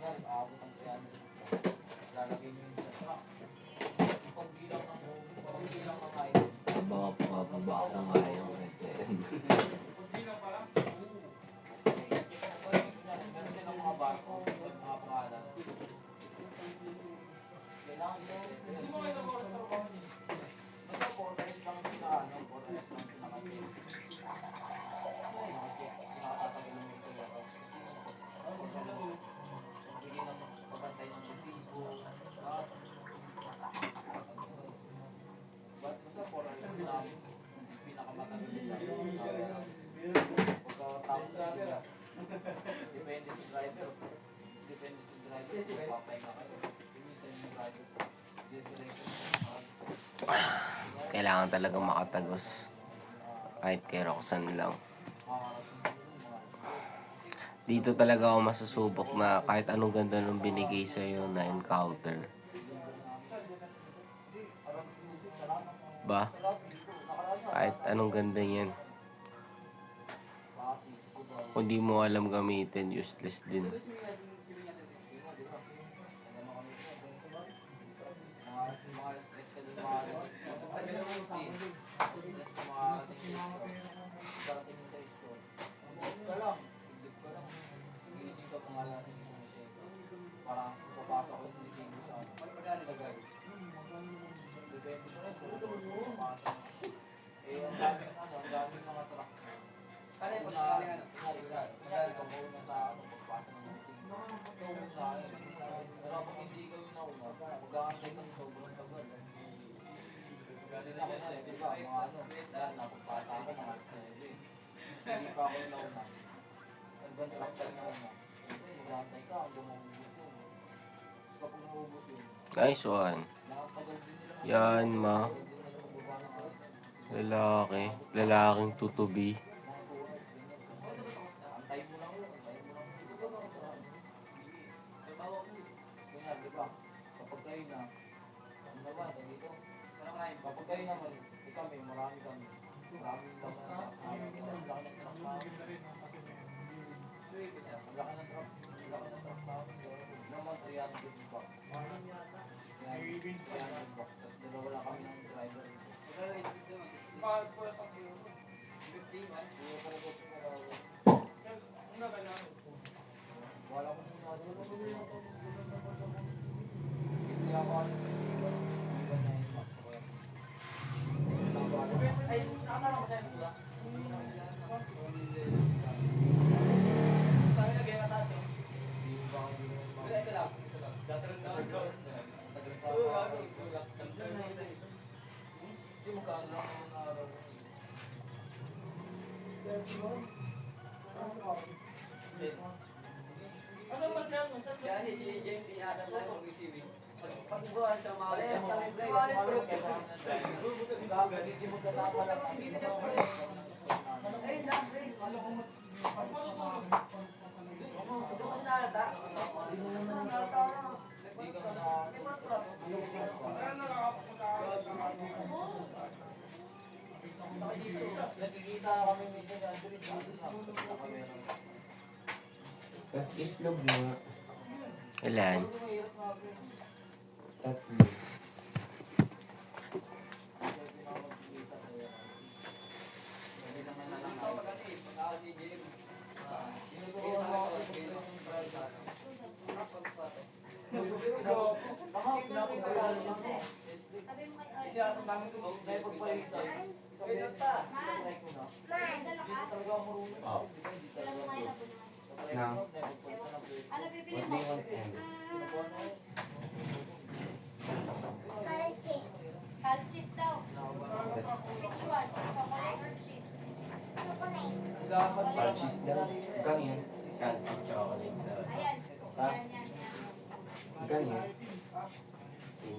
Yan, aabot ang 300. Lalagay nyo yun sa truck. Pagbilang ng item. Baka pababa ako nga yung Hindi na pala. Meron din ang mga barko, mga pangalan. Kailangan nyo. Hindi mo kayo nag-oras sa trabaho niyo. Basta 4 times lang sila, 4 times lang sila kasi. Nakatatagal ng ito ba? Pagbigay ng pagpapantay ng resibo. Basta 4 times lang pinakamatagal sa pagkatapos nila. Depende sa driver. Depende sa driver kung papahinga kayo. Minsan yung driver. kailangan talaga makatagos. Kahit kay Roxanne lang. Dito talaga ako masusubok na kahit anong ganda nung binigay sa'yo na encounter. Ba? Kahit anong ganda niyan. Kung di mo alam gamitin, useless din. Parang papasok ko yung resibo sa ano. Magkano ba guys? Depende pa rin kung papasok. Eh, ang daming mga truck. Kaya po na, kunyari ka mauna sa ano, pagpasok ng resibo. Ikaw mo sa akin. Pero pag hindi ikaw yung nauna, mag-aantay ka ng sobrang tagal. Kasi ako na, di ba, mga ano, dahil napagpasa ako, mga alas 9. Hindi pa ako yung nauna. Ibang truck pa rin nauna. Mag-aantay ka, hanggang maubos yun. Kapag maubos yun, Nice one. nakatagal din nila. Yan, ma. Lalaki. Lalaking tutubi. Antay mo lang yun, antay mo lang yun. Kaya, di ba, kapag kayo na, ano naman, dito, kapag kayo naman, kami, marami kami. Marami naman na, ang laki ng truck namin. Ang laki ng truck, namin. Naman, 300 bucks. 300 bucks, tapos dalawa lang kami ng driver. Paano po yung pag-iwan? 15 man, hindi ko talaga pinalawa. Ang nagalaman po. Wala ko nung nasa hindi ako alam kung iwan niya yung box ko yan. Ay, nakasama ko sa'yo, diba? Tayo na gaya taas eh. Ito lang. Datarang na ako. Kasi magkaan lang ako na araw. Ano ba siya? Yan si James, pinasa tayo mag-receiving. Pag-buwan sa mga Yes, hindi mo kasama lang. Ay, na-break. Ito kasi nalata. Nalata na. Hindi ka na Ano nakakapunta ako? nakikita kami medyo na Andres dito sa kamera. Tapos itlog nga. Ilan? Mahirap nga bro. Tatlo. Kaya pinapagkikita kaya. Hindi naman na lang ako. Tinuturuan mo ako sa bilang ng brand sa ano. Kasi ako namin ito, dahil pagpalitan. Pinunta. Talaga marunong. Oh. Hindi talaga. Now, Ano bibili what do mo? you want and Cheese daw. Which one? Chocolate or cheese? cheese daw? Magkano yan? Fancy chocolate daw. Ayan. Ha? Yan. Magkano yan? 15.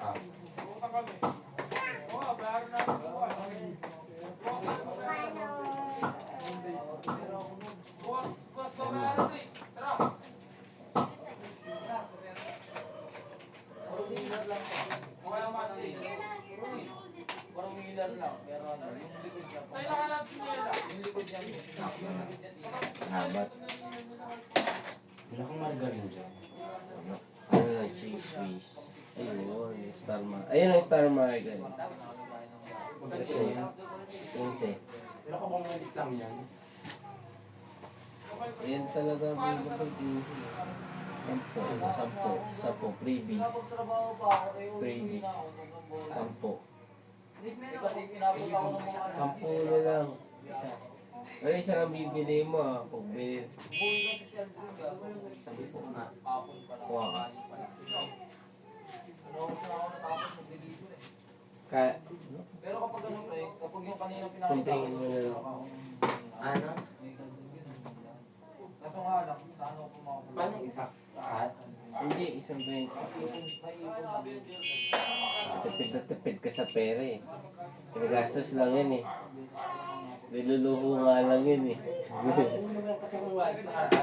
Ah, Pumunta kami. Oo nga, bayaran natin bukas. Bukas ba bayaran ito eh? Tara. Okay naman eh. Here na. Hold it. Parang Tubular lang, pero ano, yung likod niya. Tayo nakalat sinela. Yung likod niya, yung likod niya. Habat. Wala kang margarine dyan. Ano na, cheese whiz. Ayun, yung star mark. Ayun ang star mark. Kasi, 15. Wala ka bang malit lang yan? Ayan talaga, available 15. 10, freebies. Trabaho pa ako, eh, Freebies. 10. Kasi pinapag ako ng mga 10 na lang. Isa. Ano isa lang bibili mo ah. Pag bili, buhay na si Sel Brugga. 10 na. Hapon pala. Kuha ka. Ano ako na ako natapos mag-deliver eh. Kaya, Pero kapag ano pre, kapag yung kanina pinakita kuntingin mo na lang. Ano? Kaso nga lang, sa ano ko makakulit. Paano isa? Lahat? Hindi, isang 20. Naiipon lang. Tipid na tipid ka sa pera eh. Pinagastos lang yan eh. Niluluho nga lang yun eh. Ano naman kasi kung wala sa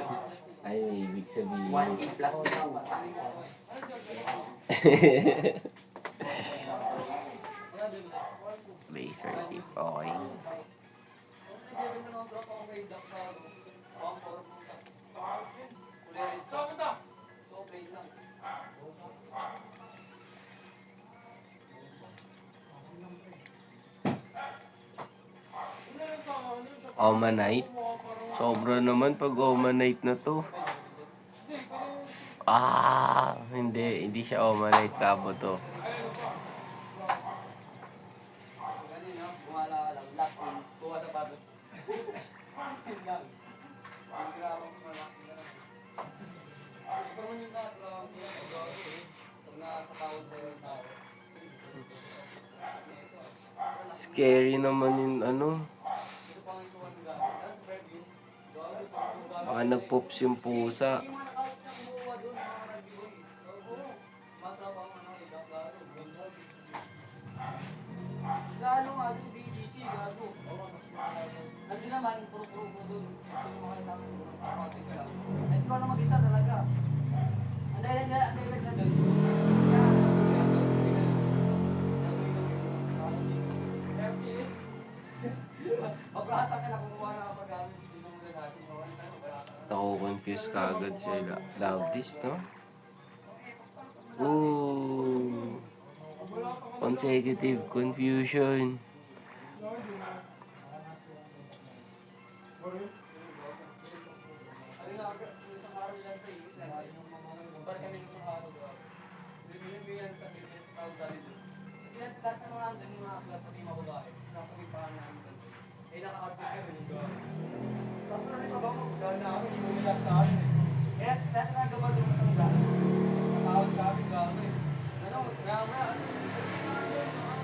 Ay, ibig sabihin. 1K plus na po. Laser tip, okay. Saan punta? Omanite. Sobra naman pag Omanite na to. Hindi siya Omanite kabo to. Kanina, bumala ka lang. Lock in. Kuha sa patos. Yun lang. Ang grabe ko malaki na. Ito naman yung nakakalaman niya sa gawa eh. Pag nakakatawad sa'yo yung tao. Scary naman yung ano. Ito pang ito ang gamit. Tapos preview. Gawa ito ang gamit. Baka nagpops yung pusa. Hindi mo nakakot ng buwa doon. Mga nag-iwan. Oo. Matrabaho mo na ibang garo. Lalo nga sa BDC, gago. Nandun naman, puro-puro ko doon. Gusto mo makita mo, kapatid ka lang. At ikaw na mag-isa talaga. Ang dahilan na doon. Pag-rata ka na, kumuha na kapag gamit. Hindi mo muna natin. Nako-confuse ka agad sila. Love this, no? Ooh. Consecutive confusion. Ano nga, isang araw lang tayo. Kumpara kami isang araw. Bibigyan sa Pilipinas sa tawag sa dito. Kasi lahat ng mga andun yung mga aklat pati yung mga babae. Nakapagpaan namin doon. Eh, naka-outfit kami yung gawa. Tapos na rin mabago, gawin namin, yung mga sa amin eh. Kaya lahat na gawa doon matangga. Nakawag sa amin, gawa eh. Ano, kaya nga,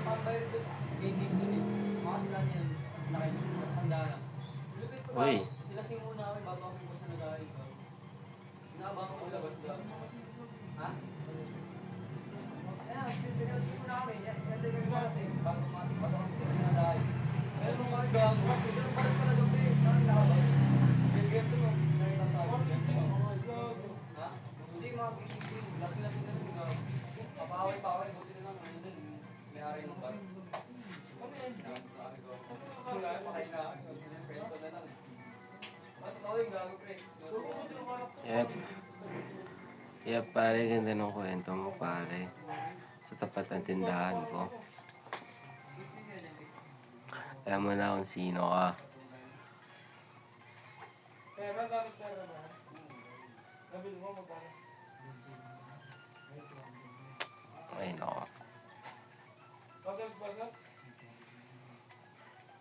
pambay rin doon. Gaining doon eh. Mga sila niya, nakainig, matanda na. Lupit ko Uy. ba? Nilasing muna kami bago kami basta nag-aaling ko. Inaabangan ko labas doon. Ha? Ayan, pinalasing muna kami. Yan din kami malasing. Bago kami nag-aaling. Pero nung kami gago, pero parang pala gabi. Parang nakabay. Bigyan ko nung nagsasabi. Ha? Hindi mga bigyan. Lasing-lasing na nung gago. Papaaway-paaway. Buti na lang. Ano dun? May ari ng bar. Wala, pakain na. Kwento na lang. Mas ikaw yung gago, pre. Yep. Yep, pare, ganda ng kwento mo, pare. Sa tapat ng tindahan ko. Alam mo na kung sino ka. Pera, gamit pera ba? Nabili mo, magkano? Ay, nako. Bagas?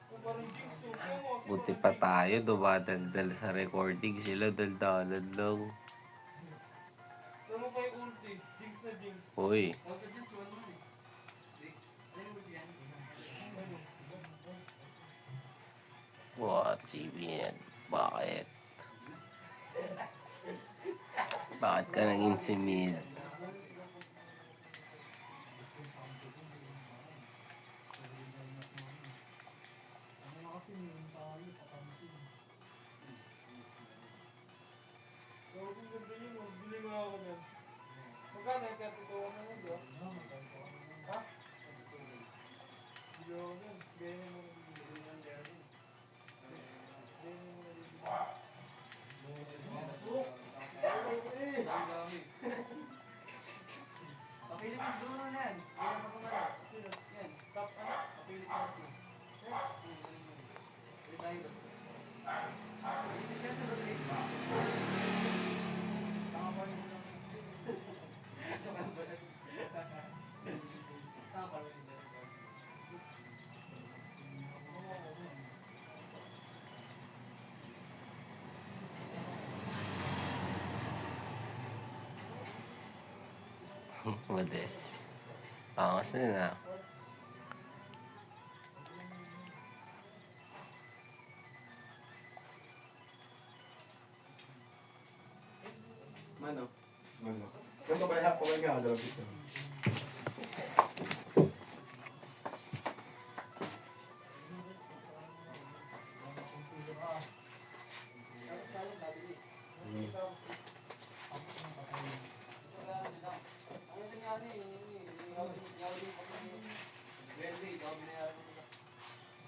Kung parang jigsaw mo, Buti pa tayo, dumadaldal sa recording. Sila daldalan lang. Ano mo pa yung ulti? Jigs na jigs. Uy, Huwag ka dyan, suwan mo eh. Alin mo yan? what, CBN? Bakit? Bakit ka naging simid? So, kung ganda yun, bili nga ako yan. Magkano yung kaya totoo na yun, di ba? Ha? Bili ako yan. Philippines Bruno na yan. Yan ako na. Yan. Top ano? Philippines na. Retired. Philippines yan sa Rodrigo. Tama pa rin lang. Tama pa rin lang. Modest. Pangas din ah. Mano? Mano. Yung papareha ko nga, dalawang dito.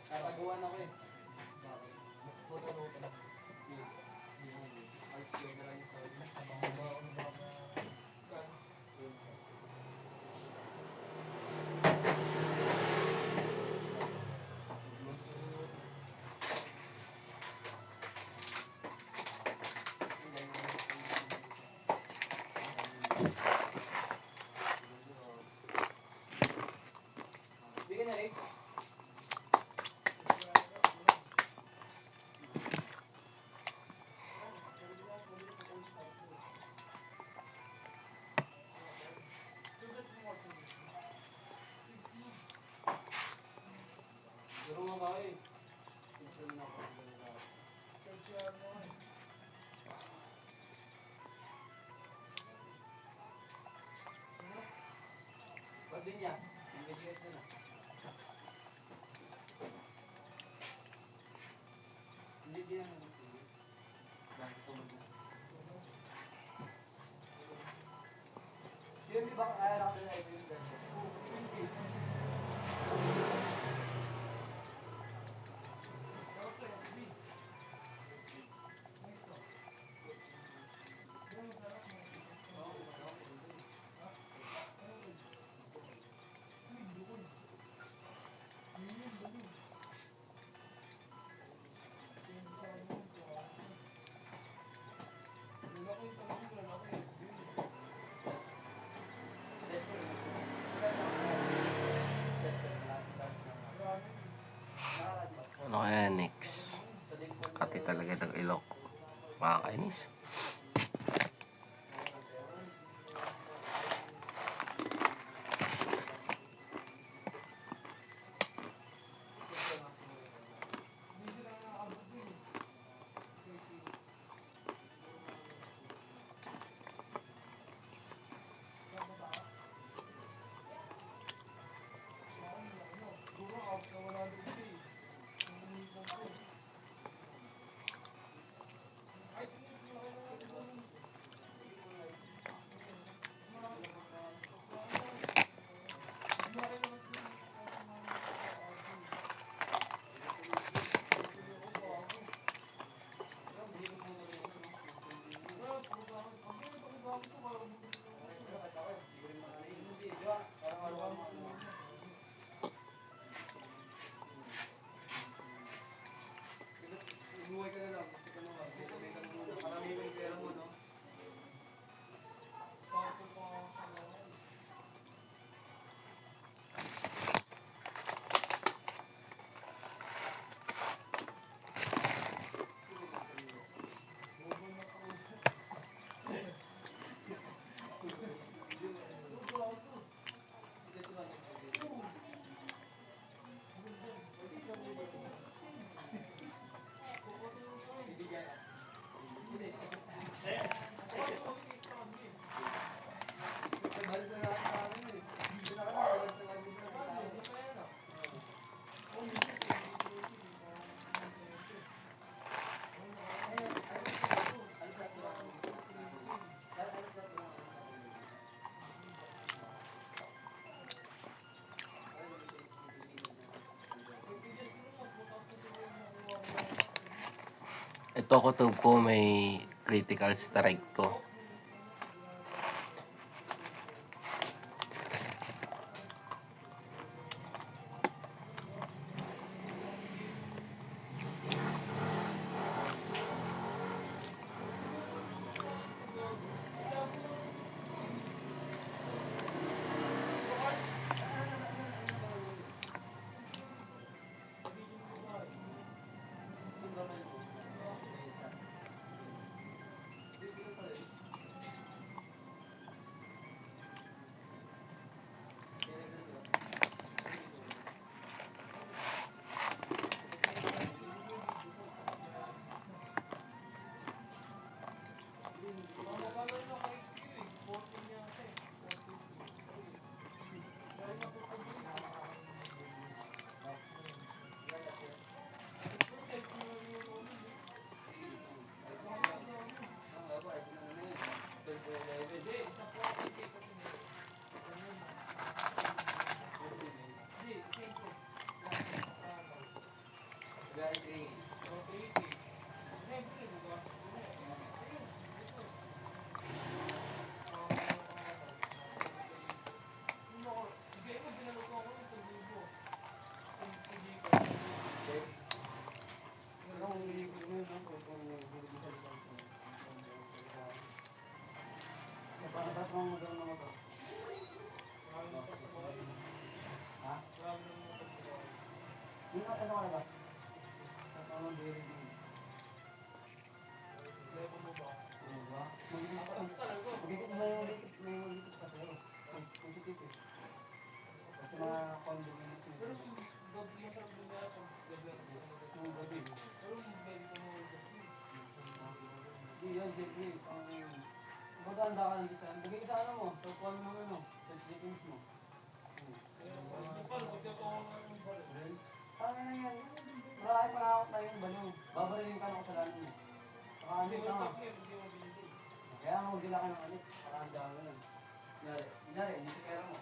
Kataguan ako eh. Sige na Rick. Durungan ka eh. Ba't din yan? Immediate na na. Hindi din yan. Bakit tulog na? Siyempre baka kaya lang nila ito yung ganyan. Ano kaya next? Kati talaga ng ilok. Makakainis. Umuwi ka na lang. Gusto ka naman. Marami yung pera mo, no? Ito kutob ko may critical strike to. ka na ba? Tatama bearing mo. Level mo ba? Oo ba? Mataas talaga. Magigit mo yung likit sa pero. Positive eh. Kasi mga condominium Pero kung gabi masarap din nga pag gabi ako. yung gabi. Pero kung gabi ka mo gabi. Hindi yan, Jeffrey. Maganda ka lang dito. Bigay ka sa ano mo. Sa phone mo ano. Sa settings mo. Kaya paano pag ako ng balik? Paano na yan? Marami pa nakakot tayo yung baliw. Babarilin ka ng kasalanan mo. Saka ano Hindi ka mo nga. takip, hindi mo binigay. Kaya nga magdila ka ng alit. Para ang dami nun. Kunyari, hindi si pera mo.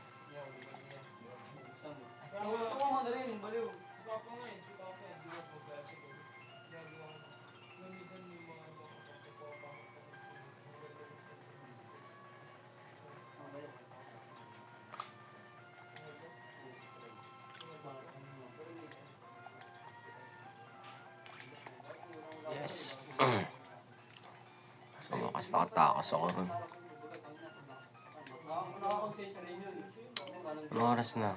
Buksan mo. Tutuwa mo na rin, yung baliw. Si Papa nga eh, si Papa eh, di ba po kaya siguro. Ginagawa ko. Namitan yung mga kapapapa. Ang baliw. Yes. So, wakas nakatakas ako rin. Nakakonsensya rin yun. Anong oras na?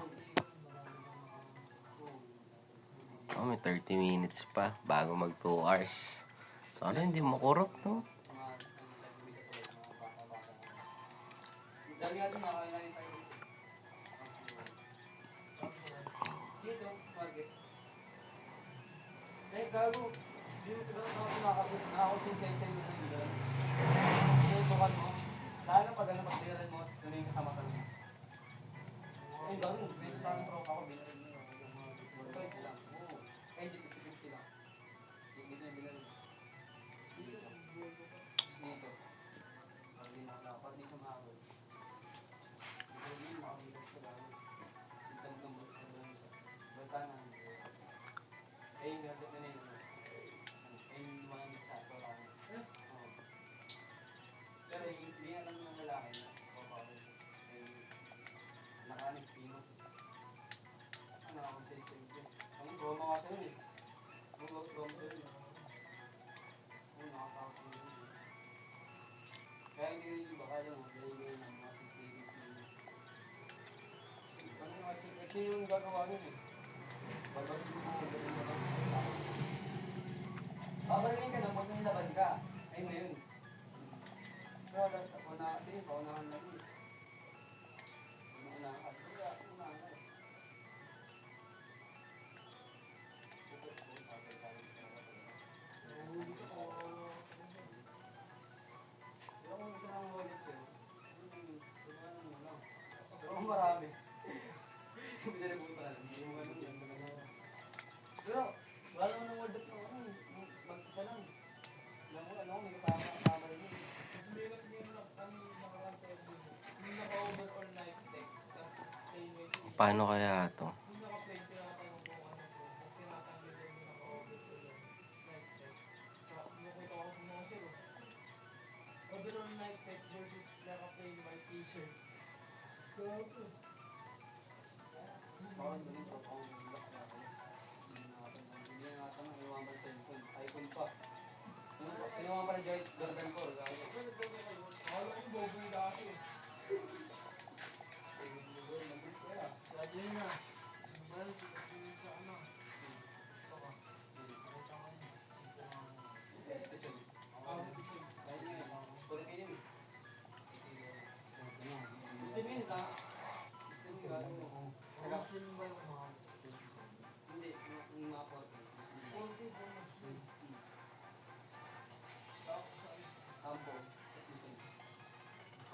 Oh, may 30 minutes pa bago mag 2 hours. Sana hindi makurap, no? Dali natin makakain tayo. Dito, market. Eh, gago. Dito nakakonsensya yun yung gano'n. Sinutukan mo. Lalo pag ano, pagdiran mo, yun yung kasama ka naman. Eh, gano'n. Dito sa akin tropa ko, binarin mo yung mga 50 lang. Oo. Eh, dito 50 lang. Dito yung binarin. Dito. Pag di nakakapag, di siya makakapag. Dito yung makakapag sa gano'n. Sintan ng Baltanan. Eh, yung gano'n na yun. Eh, yung mga sa tropa ko. Oo. Pero hindi alam ng lalaki na nakanis pinos. Ano ako sa ito? Ang goma ka sa yun eh. Ang goma sa yun. Ang nakakapag yun. Kaya hindi yung baka lang maglagay ng mga securities nila. Ano nga, ito yung gagawa nun eh. Babalik mo kung gano'n na lang. Babalik ka na pag may laban ka. Ayun na yun. Pero ako na kasi, paunahan lang yun. Paunahan ka. Paunahan ka. Pero kung gusto nang wallet yun, tulungan mo lang. Pero kung marami, pinalibutan, hindi mo ganun yan. Pero, wala naman ng wallet ng ano, mag-isa lang. Alam mo, may kasama rin yun. Mas mahirap din na ang makakantay dito. Yung naka-over all night tech. Tapos payment. Paano kaya to? Yung naka-play tinatanong kung ano to. Tapos tinatanggal din yung naka-over all night tech. Sa nakita ko sa mga zero. Overall night tech versus naka-play my t-shirt. So, ito. Bawal mo rin ito, kung lock na ako. Hindi na natin ang iwan ng cellphone. iPhone pa. Iwan pa rin Jordan 4. Akala ko bobo yung dati eh. Sabi niya, well, sa ano. Saka, nakita ko niya. Special. Kahit nga yun. Puro kayo yun. Gusto mo yun ha? Gusto mo yun ha? Kasi yung ba yung mga Hindi, yung mga 40. Ampo.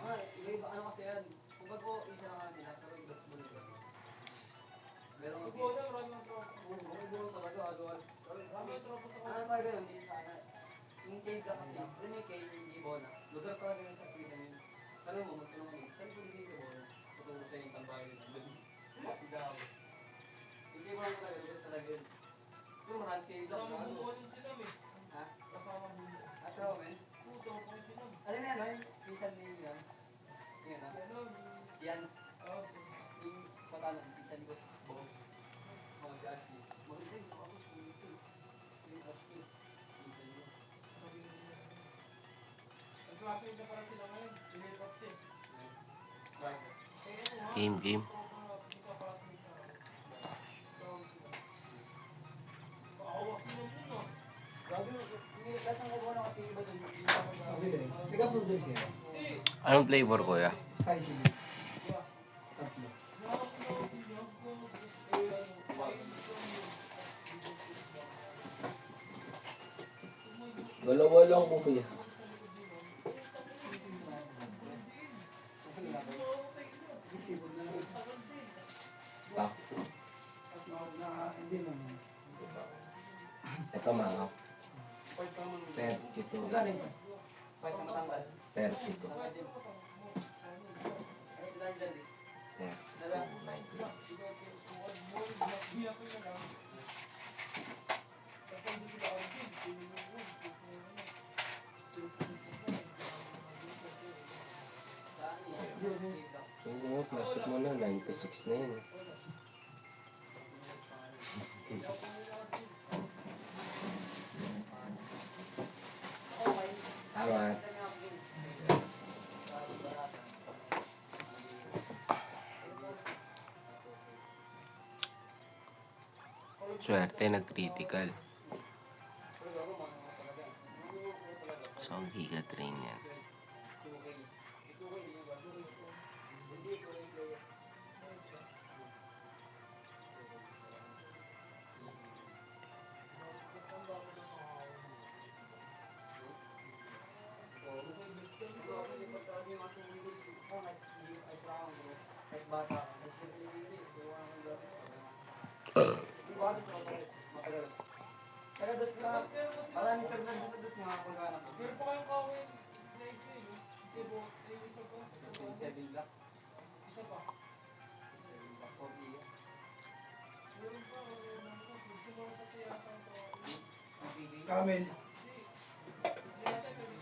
Iba-iba ano kasi yan. Kung bago isa lang nila, pero iba't bulog yan. Meron Ang ang bola, marami ng tropa. bulog talaga, agawan. Marami ng tropa sa Ano ba ganun? Hindi sana. Yung cave ka kasi, alam mo yung cave, yung Ibona. Lugar talaga yun sa Pilipinas yun. Tanong mo, magtanong mo, saan po yung Ibona? Tuturo sa yung tambahay yun. Igaw. Yung Ibona talaga, lugar talaga yun. Yung maraming cave lang. Kasama bumuo din sila eh. Ha? Kasama bumuo. At raw, men? Puto ko yung sila. Alam mo yan, no? Yung pinsan ni yan. Yan, no? Ano, Yan. oh, Yung patalan, pinsan ko. Bob. Oh, si Ashley. Maganda yung ako. Yung Ashley. Pinsan ko. nag-classmate na parang sila ngayon. Pinilipat siya. Right. Kaya ito nga, Game. tropa nga, hindi ka classmate sa akin. Tawag sila. Kahit ang kukuha na kasi iba dun, hindi na ako ba- Pick up noodles yan. Anong flavor, kuya? Spicy. Tatlo. Dalawa lang po, kuya. Isipod na lang. Tak. Kasi na, hindi naman. Ito, mga. 32. Magkano isa? Kahit na matanggal. 32. Tanggal din. Sila dyan din. 96. So, plastic mo na, 96 na yun. Tama. Swerte, nag-critical. So, ang giga-train yan. Maraming saglag sa dos mga kapag-anak ko. Pero pa kayong kawin na isa eh, no? Ibo, ay isa pa. 7 black. Isa pa. 7 black 40 yan. Meron pa, meron pa. Gusto mo kasi yata ito. Kamen. Hindi natin pwede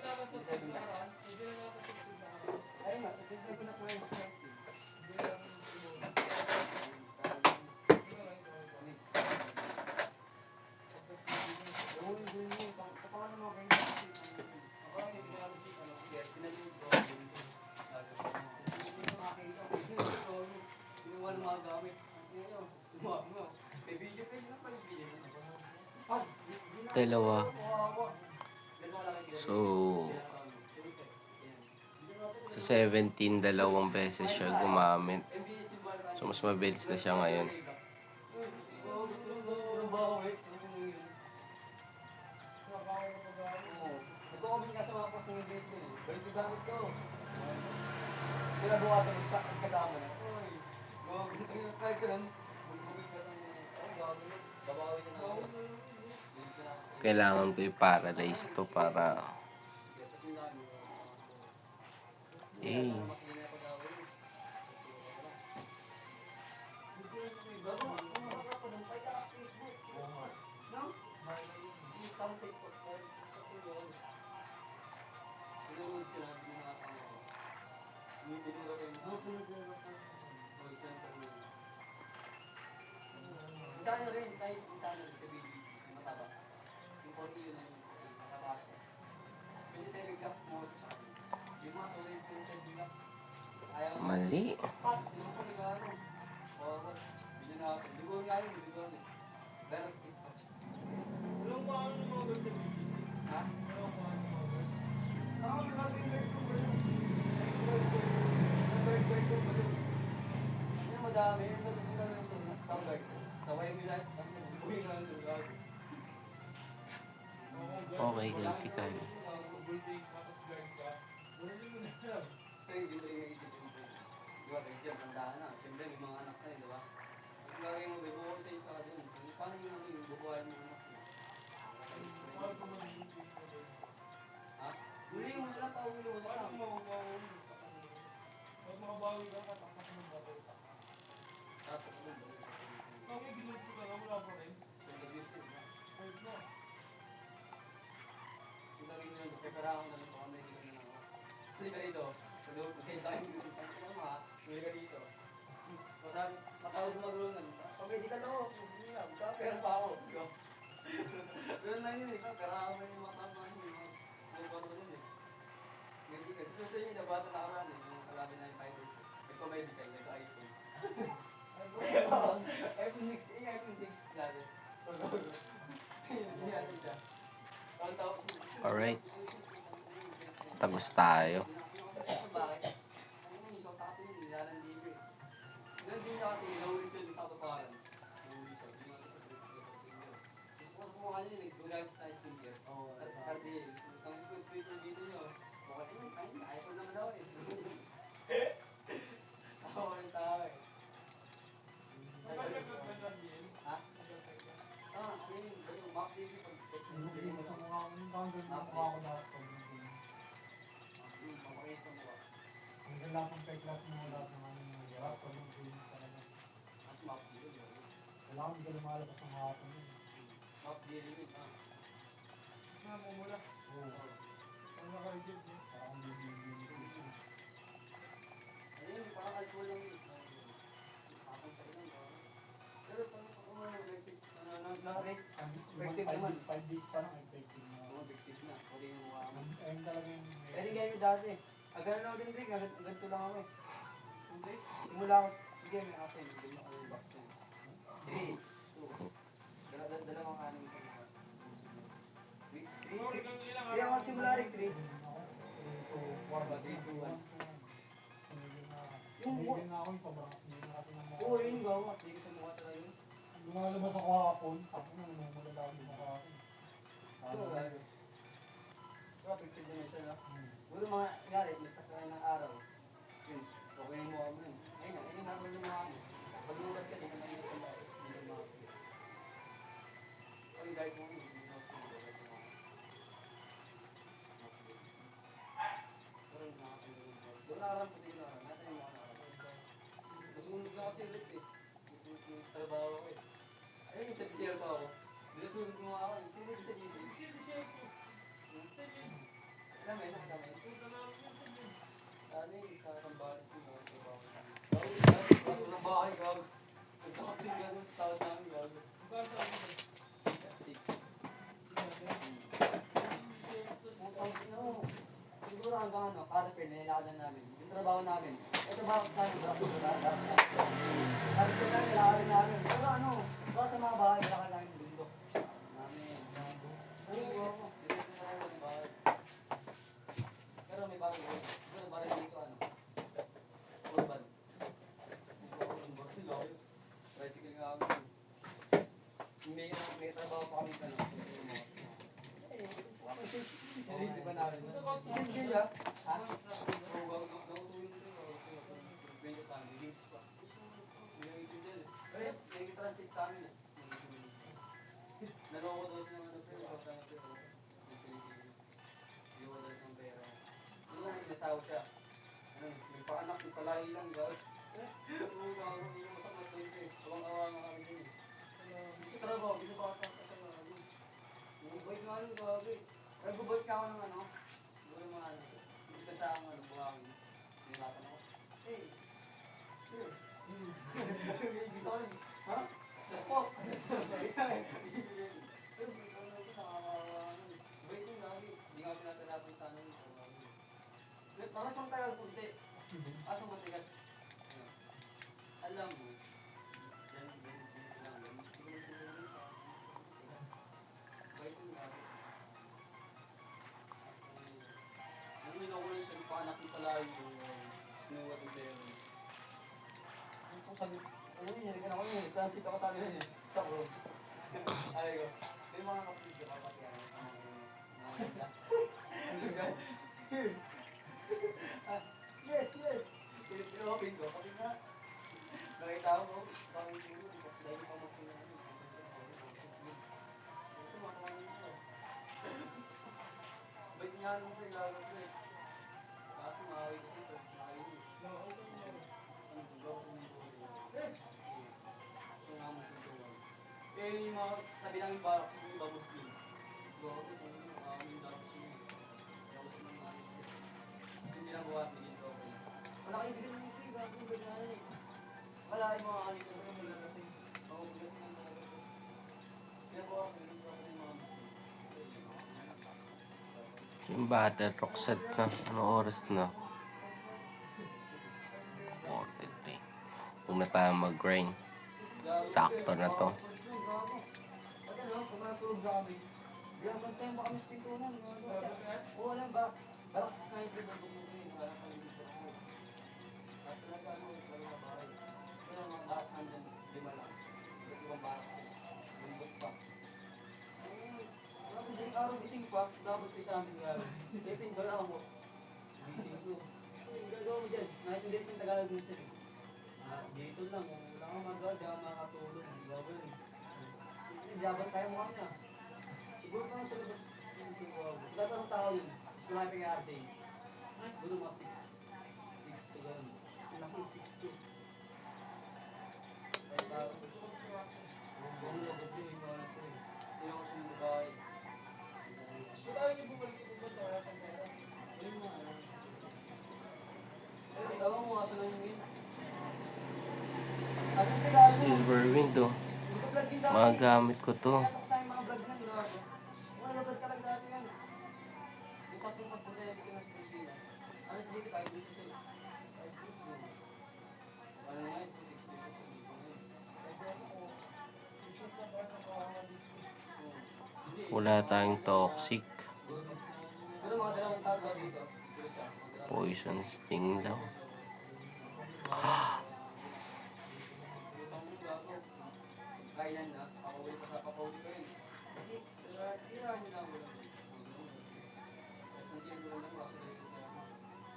tayo kung sa hindi na natin sa signaran. Hindi na natin sa signaran. Ayun nga, ito yung pinag-try ko. Dalawa. So, sa 17, dalawang beses siya gumamit. So, mas mabilis na siya ngayon. Nagko-comment nga sa mga post ng inglés eh. Balik gamit ko. Kinabukasan sa kasama na. Uy, ganito yung kahit ka lang. Magbugin ka lang. Babawi ka na. Kailangan ko i-paralyze to para... Eh, Isa nyo rin, kahit isa nyo rin sa BGC, mataba. Yung 40 yun ang mataba. 27 cups mo sa akin. Yung mga solid 27 cups. Ayaw mo. mali. Pat, yung mga ligano. Oo, bilhin natin. Ligon nga yun, ligon eh. Pero stick pa. Walang paano yung mga girls sa BGC. Ha? Walang paano yung mga girls. Nakakami natin yung third ko. Third ko. Yung madami, yung tambay. Saway mo lahat. Buhay na lang yung gago. Okay, critical. Bulting, tapos guard ka. Ganun yung muna lang. Ito yung dito yung isip ko. Di ba, kaya dyan, tandaan na. Siyempre, may mga anak na eh, di ba? Ang lagi mo, bubuhay sa isa ka dun. Paano yung ano yung bubuhay mo anak mo? Paano kung mag-bulting ka doon? Ha? Huli mo na lang, paulo mo na Paano lang. kung makabawi ka? Pag makabawi ka, kataktak mo ba ito? Tapos, ano ba? Kung may ginulti ka na, wala pa rin. Yung abuse ko, di ba? Kahit na. Yung lagi mo lang, prepara ako na lang kung ano yung hindi na ako. Huli ka dito. Sa loob, kasi tayo dito. Ano ma? Huli ka dito. Masabi, matawag mo magulo na. Pag hindi ka na ako, hindi na. Magkapera pa ako. Ganun lang yun eh. Pera ako yung mga tama yun. May bago nun eh. Hindi ka. Sunod yun yung nabata na karan eh. Yung kalabi na yung fighters. Nagko-medical, nagko-iPhone. iPhone 6, iPhone 6 dati. Hindi natin siya. Alright. Tapos tayo. Bakit? Ano yung isang taas yun, nilalandi ko eh. Nilalandi niya kasi, nahuli sila sa katuparan. Nahuli siya. Gusto ko sa mukha niya, nag-gugamit sa skincare. Tardi eh. Kami ko, Twitter dito niyo. Bakit yun? iPhone naman daw eh. Tawa ng tao eh. Ha? Ano yun? Yung Mac TV pag Yung sa mukha ko, yung tanggal ng mukha ko lahat pag papakita sa mukha. ang lahat ng peklat mo, lahat ng ano yung hirap, pag mag-green talaga. Mas Mac TV yun. Kailangan hindi ka lumalabas ng hapon yun. Mac TV yun. Kasama mo mula. Oo. Ang naka-reject mo. Parang bibili ko. Ayun, parang alcohol lang yun. Tapos sa ilan, pero pag effective naman. 5 days pa lang, effective na. Oo, effective na. Okay yung mukha mo. Ayun talaga yung... Pero yung game dati, agad na ako din break, ganito lang ako eh. Simula ako, sige, may kasi, hindi mo ako yung box yun. 3, 2, dalawang kanin ko. 3 ako simula rin, 3. Tumigil na ako yung sobrang hindi na natin ang Oo, yun yung gawa. Sige sa mukha talaga yun. lumalabas ako hapon, ako na namumula lang yung mukha ko. Ito, lalo. Diba, effective na siya, no? Siguro mga, ngari, basta ka ng araw. Yun, okay yung mukha mo yun. Ayun na, ayun na naman yung mukha mo. Pag lugas ka, di ka nangyayon sa bahay. Hindi ka makakita. Ay, dahil mo, hindi mo makakita. Pero nakakalimutan ko. Doon nakaramp ko din na. Natin yung mga nasunog na kasi ulit eh. Yung trabaho ko eh. Ayun yung tag-share pa ako. Nasunog mo ako. Sino yung sa GC? Alam mo yun, nakita mo yun? Ano yung sa Cambalis yung mga trabaho ko. Bago ng bahay, gago. Nagkakasing gano'n sa tawad namin, gago. Siguro hanggang ano, Caterpillar, nilalakan namin. Yung trabaho namin. Ito ba, namin, Caterpillar namin, nilalakan namin. Pero ano, para sa mga bahay, nilalakan namin yung bundok. Namin. Oo, ako. Dito na yung bahay. Pero may bago yun. Siguro parang dito, ano, urban. Tricycle nga ako. May trabaho pa kami ka na. Hindi ba namin? Hindi ba? Ha? Oo, gawin ito. Medyo kami. Games pa. Pero may translate sa amin. Naloko daw siya ng ano pero pagkano pero hindi ko daw ng pera. Ano nga, nasawa siya. Ano, may paanak, may palahi lang, gawin. Oo, gawin yung masak na 20. Awang-awa nga kami din eh. Sa trabaho, binabakatan ka sa mga yun. Bait nga yun, gawin. Nag-bubot ka ako ng ano, siguro mga ano, isa sa akong ano, buhangin. Nilatan ako. Hey! Sure. Gusto ko yun. Ha? Napo! Pero may ano ko, nakakawa ano. Bait yung lagi. Hindi nga pinatalapon sa ano yun. Parang siyang tagal kunti. Kaso matigas. Alam mo, yan lang. Bait yung lagi. Ano yun ako yung sa panak yung pala yung sinuwat yung pera. Ano kung sabi, ano yun, hindi ka na ko yun, transit ako sabi yun eh. Stop bro. Ay ko, may mga kapatid ka kapatid yan. Yes, yes. Pinopin ko, kapit na. Nakita ko, bakit yung dahil pa magpinaan. Ito makawalan ko. Bait nga nung pinagawa ko eh. Kaso maawi kasi ito. Maawi yun. Ano gawa ko nito? So nga mo sa ito. Eh yung mga tabi namin barak sa iba Muslim. Gawa ko kung maawi yung dapat siya yun. Gawa ko ng maawi siya. Kasi pinabuhat na ginto ko. Wala kayo bigyan ng free. Gawa ko yung ganyan eh. Wala yung mga kanito ko yung mga kasi. Makupugas ng mga kasi. Pinabuhat ko yung mga Muslim. Yung battle rock set na. Ano oras na? 43. Huwag na tayo mag-grind. Sakto na to. Pag ano, kung matulog na kami, di ang pagtayo mo kami sa pintunan. Oo, alam ba? Parang sa sniper na bubugin, wala kami dito. At talaga ano, wala na bahay. Pero ang mga baras nandyan, 5 lang. Iba't ibang baras. Bundok pa. Wala ko dyan araw gising pa, dapat pa sa amin nga. Kaya pindola ako. Gising ko. Ang gagawa mo dyan, naintindihan sa Tagalog minsan. Dito lang, wala kang magawa, di ako makatulog. Gagawin. Laban tayo mo kami ah. Siguro pa sa labas. Lahat ng tao yun. Marami kay ate. Siguro mga 6 to gano'n. Laki, 6 to. Kaya tao. Kung labot yun, yung mga nasa yun. Yung ako sa mga bahay. Ba't ayaw niyo bumalik ito ba sa wala pang pera? Ayun na. Pero ikaw mo, asa na yung yun? Anong pinalo? Silver wind oh. Mga gamit ko to. Wala tayong toxic. Poison sting lang. Kailan na, pakawin pa sa pakawin ko yun. Tira nyo lang wala. Kung di mo lang kasi na yun.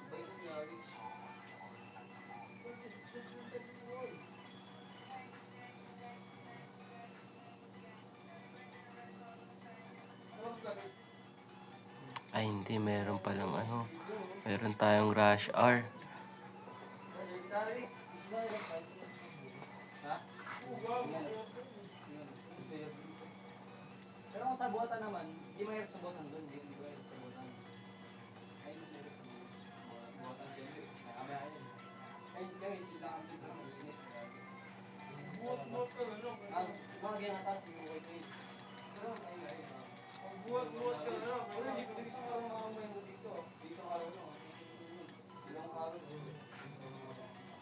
Ba yung nangyari? Ay hindi, meron palang ano. Meron tayong rush hour. Pero kung sa buhatan naman, hindi mahirap sa buhatan doon. Hindi mahirap sa buhatan. Ay, mas mahirap sa buhatan siyempre. Nakamaya yun. Ay, kami, sila ang dito. Buhat-buhat ka na lang. Mga ganyan atas, yung white weight. Pero, ayun, ayun. Ang buhat-buhat ka na lang. Pero hindi ko gusto parang mga mo dito. Dito araw na. Silang araw.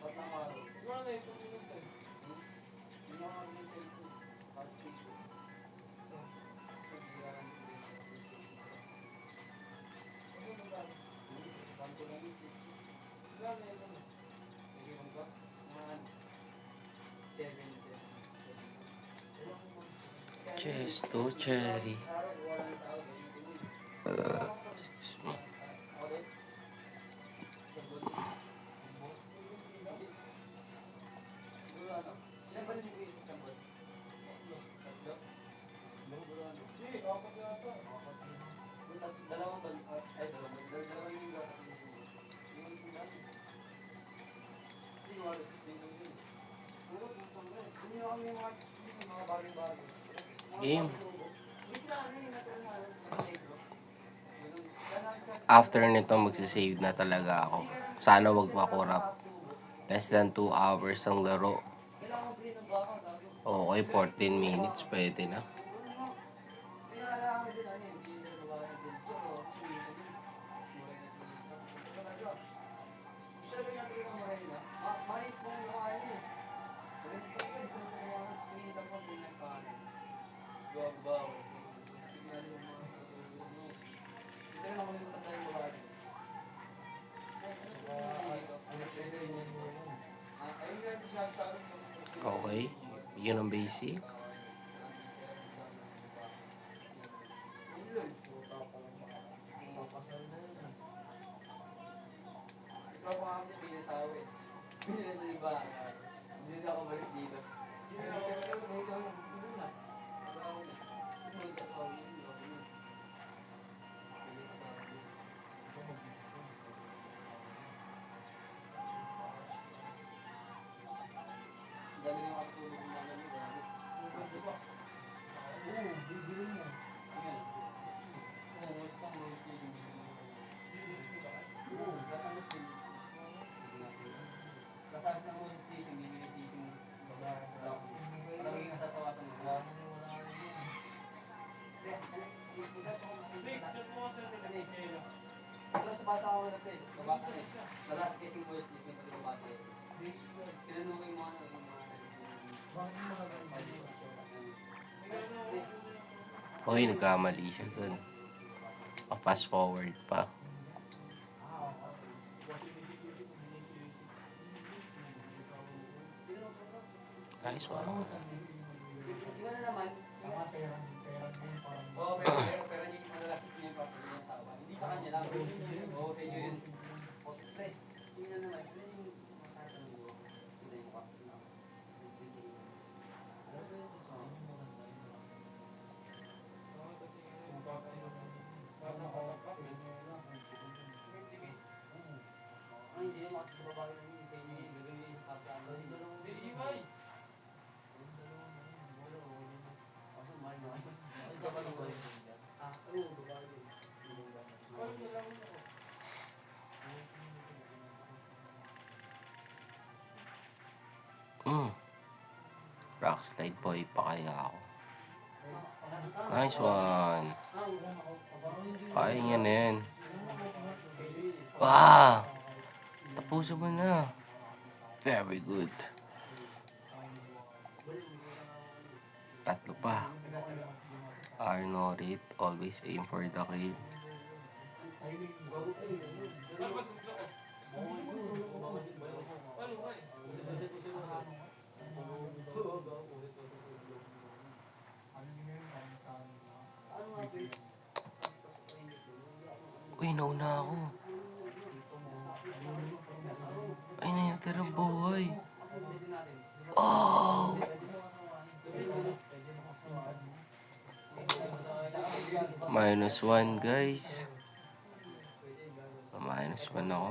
Patlang araw. Wala na ito minuto. Yung mga yung cellphone. Tapos dito. Ano mo lang? Kanto lang yun. Wala na ito. Sige mo ba? Mga 7. Chesto cherry. Excuse me. Hindi, apat yata. Game. After nito magsisave na talaga ako. Sana wag makurap. Less than 2 hours ang laro. Okay, 14 minutes pwede na. Okay, yun ang basic. Basa ako na ito eh. Babasa eh. Malas kasing voice list yung pati babasa eh. Tinanong ko yung mga Uy, nagkamali siya dun. Pa-fast forward pa. Nice one. Yung ano naman, Tama, pera din parang oo, pero hindi madalas sa yung process ng asawa. Hindi sa kanya lang. Oo, kay yun. Fred, sino naman? Ano yung matatanong mo? Sino yung kapatid na? Ay, hindi naman kasi sa babae na yun. Sa inyo yun. Gagawin yung kapsa. Hindi, imay. Kaso, mahal na kayo. Ay, kapal ang babae. Ah, oo, babae yun. Rock slide boy pa kaya ako. Nice one. Kaya niya na yan. Wow! Tapusin mo na. Very good. Tatlo pa. Arnold, always aim for the kill. Uy, nauna ako. Ay, natira buhay. Oh! -1, guys. -1 ako.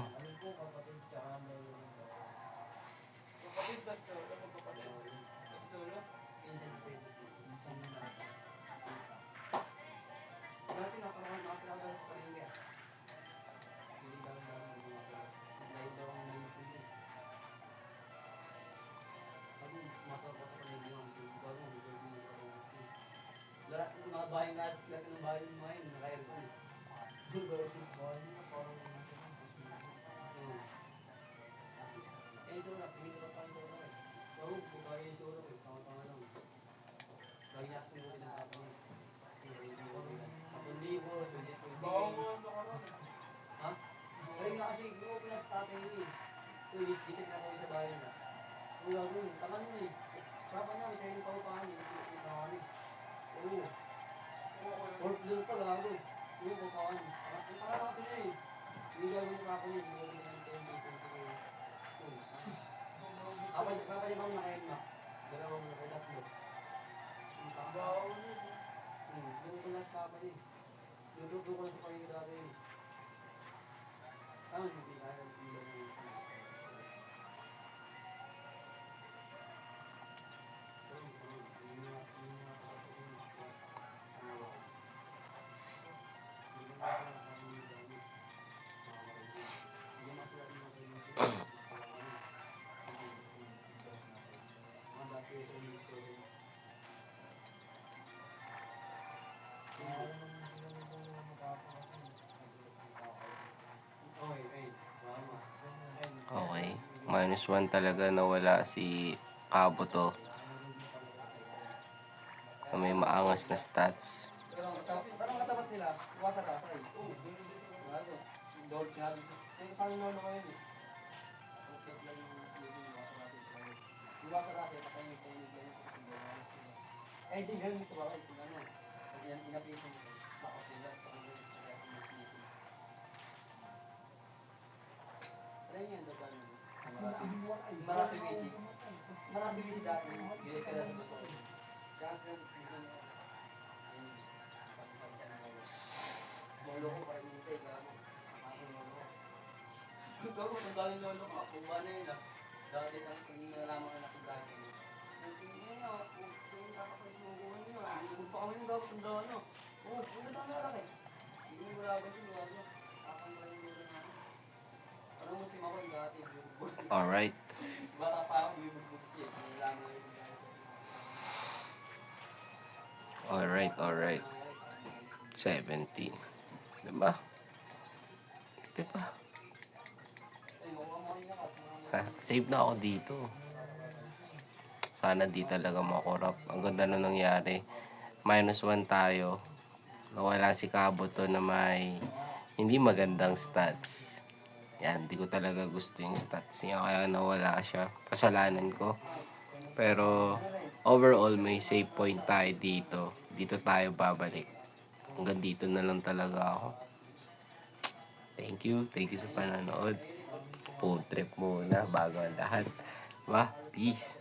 Mga bahay nga, lahat ng bahay ng mga yun, naka-aircon. Eh, sura, pinito ka pa ang sura eh. Oo, buka yung sura eh, tanga-tanga lang. Lagi nasa mo din ang tatang. 10,000, 20,000. Ha? Kaya nga kasi, buo ko na sa tatay mo eh. Uy, isip na ko sa bahay na. Ang gagawin, tanga nun eh. Papa na, isa yung paupahan eh. Ito kami. Oo. Fourth floor pa gago. Yung paupahan. Ang tanga lang kasi na eh. Hindi gagawin yung papa niya. Hindi gagawin yung papa niya bang naka-headmax? Dalawang naka-tatlo. Ang tanga. Doon ko na sa papa niya. Doon ko na sa pangyo dati eh. Ano, hindi kaya hindi lang yung Okay. -1 talaga nawala si Kabuto. Na may maangas na stats. Parang katapat nila, wasa-rasa eh. Ano? Gold nga. Yung parang nolo ko yun eh. Yung wasa-rasa, patay yung lang. Eh, di ganun sa bakit kung ano. Pag yan, inapisan ko. Bakit nila, pag yung ano yan, dapat nyo. Marasi basic. Marasi basic dati. Bili sila sa motor. Kasi lolo ko parang hintay ka mo. Ako lolo ko. Gago, kung galing lolo ko, kung ba na yun ah. Dati lang, kung nalaman ka na kung galing yun. Hindi nga, kung kakapag sumukuhan nyo ah. Kung pa kami ng gago, kung daw ano. Oo, kung daw na lang eh. Hindi mo wala ba yun, wala. Kakang ba yung lolo na. Parang musim ako yung dati. Alright. Bata pa ako, bibubog siya. Nalaman yun. Alright. 17. Diba? Save na ako dito. Sana di talaga makorap. Ang ganda na nangyari. -1 tayo. Nawala si Kabuto na may hindi magandang stats. Yan, di ko talaga gusto yung stats niya. Kaya nawala siya. Kasalanan ko. Pero overall, may save point tayo dito. Dito tayo babalik. Hanggang dito na lang talaga ako. Thank you. Thank you sa panonood. Food trip muna bago ang lahat. Peace.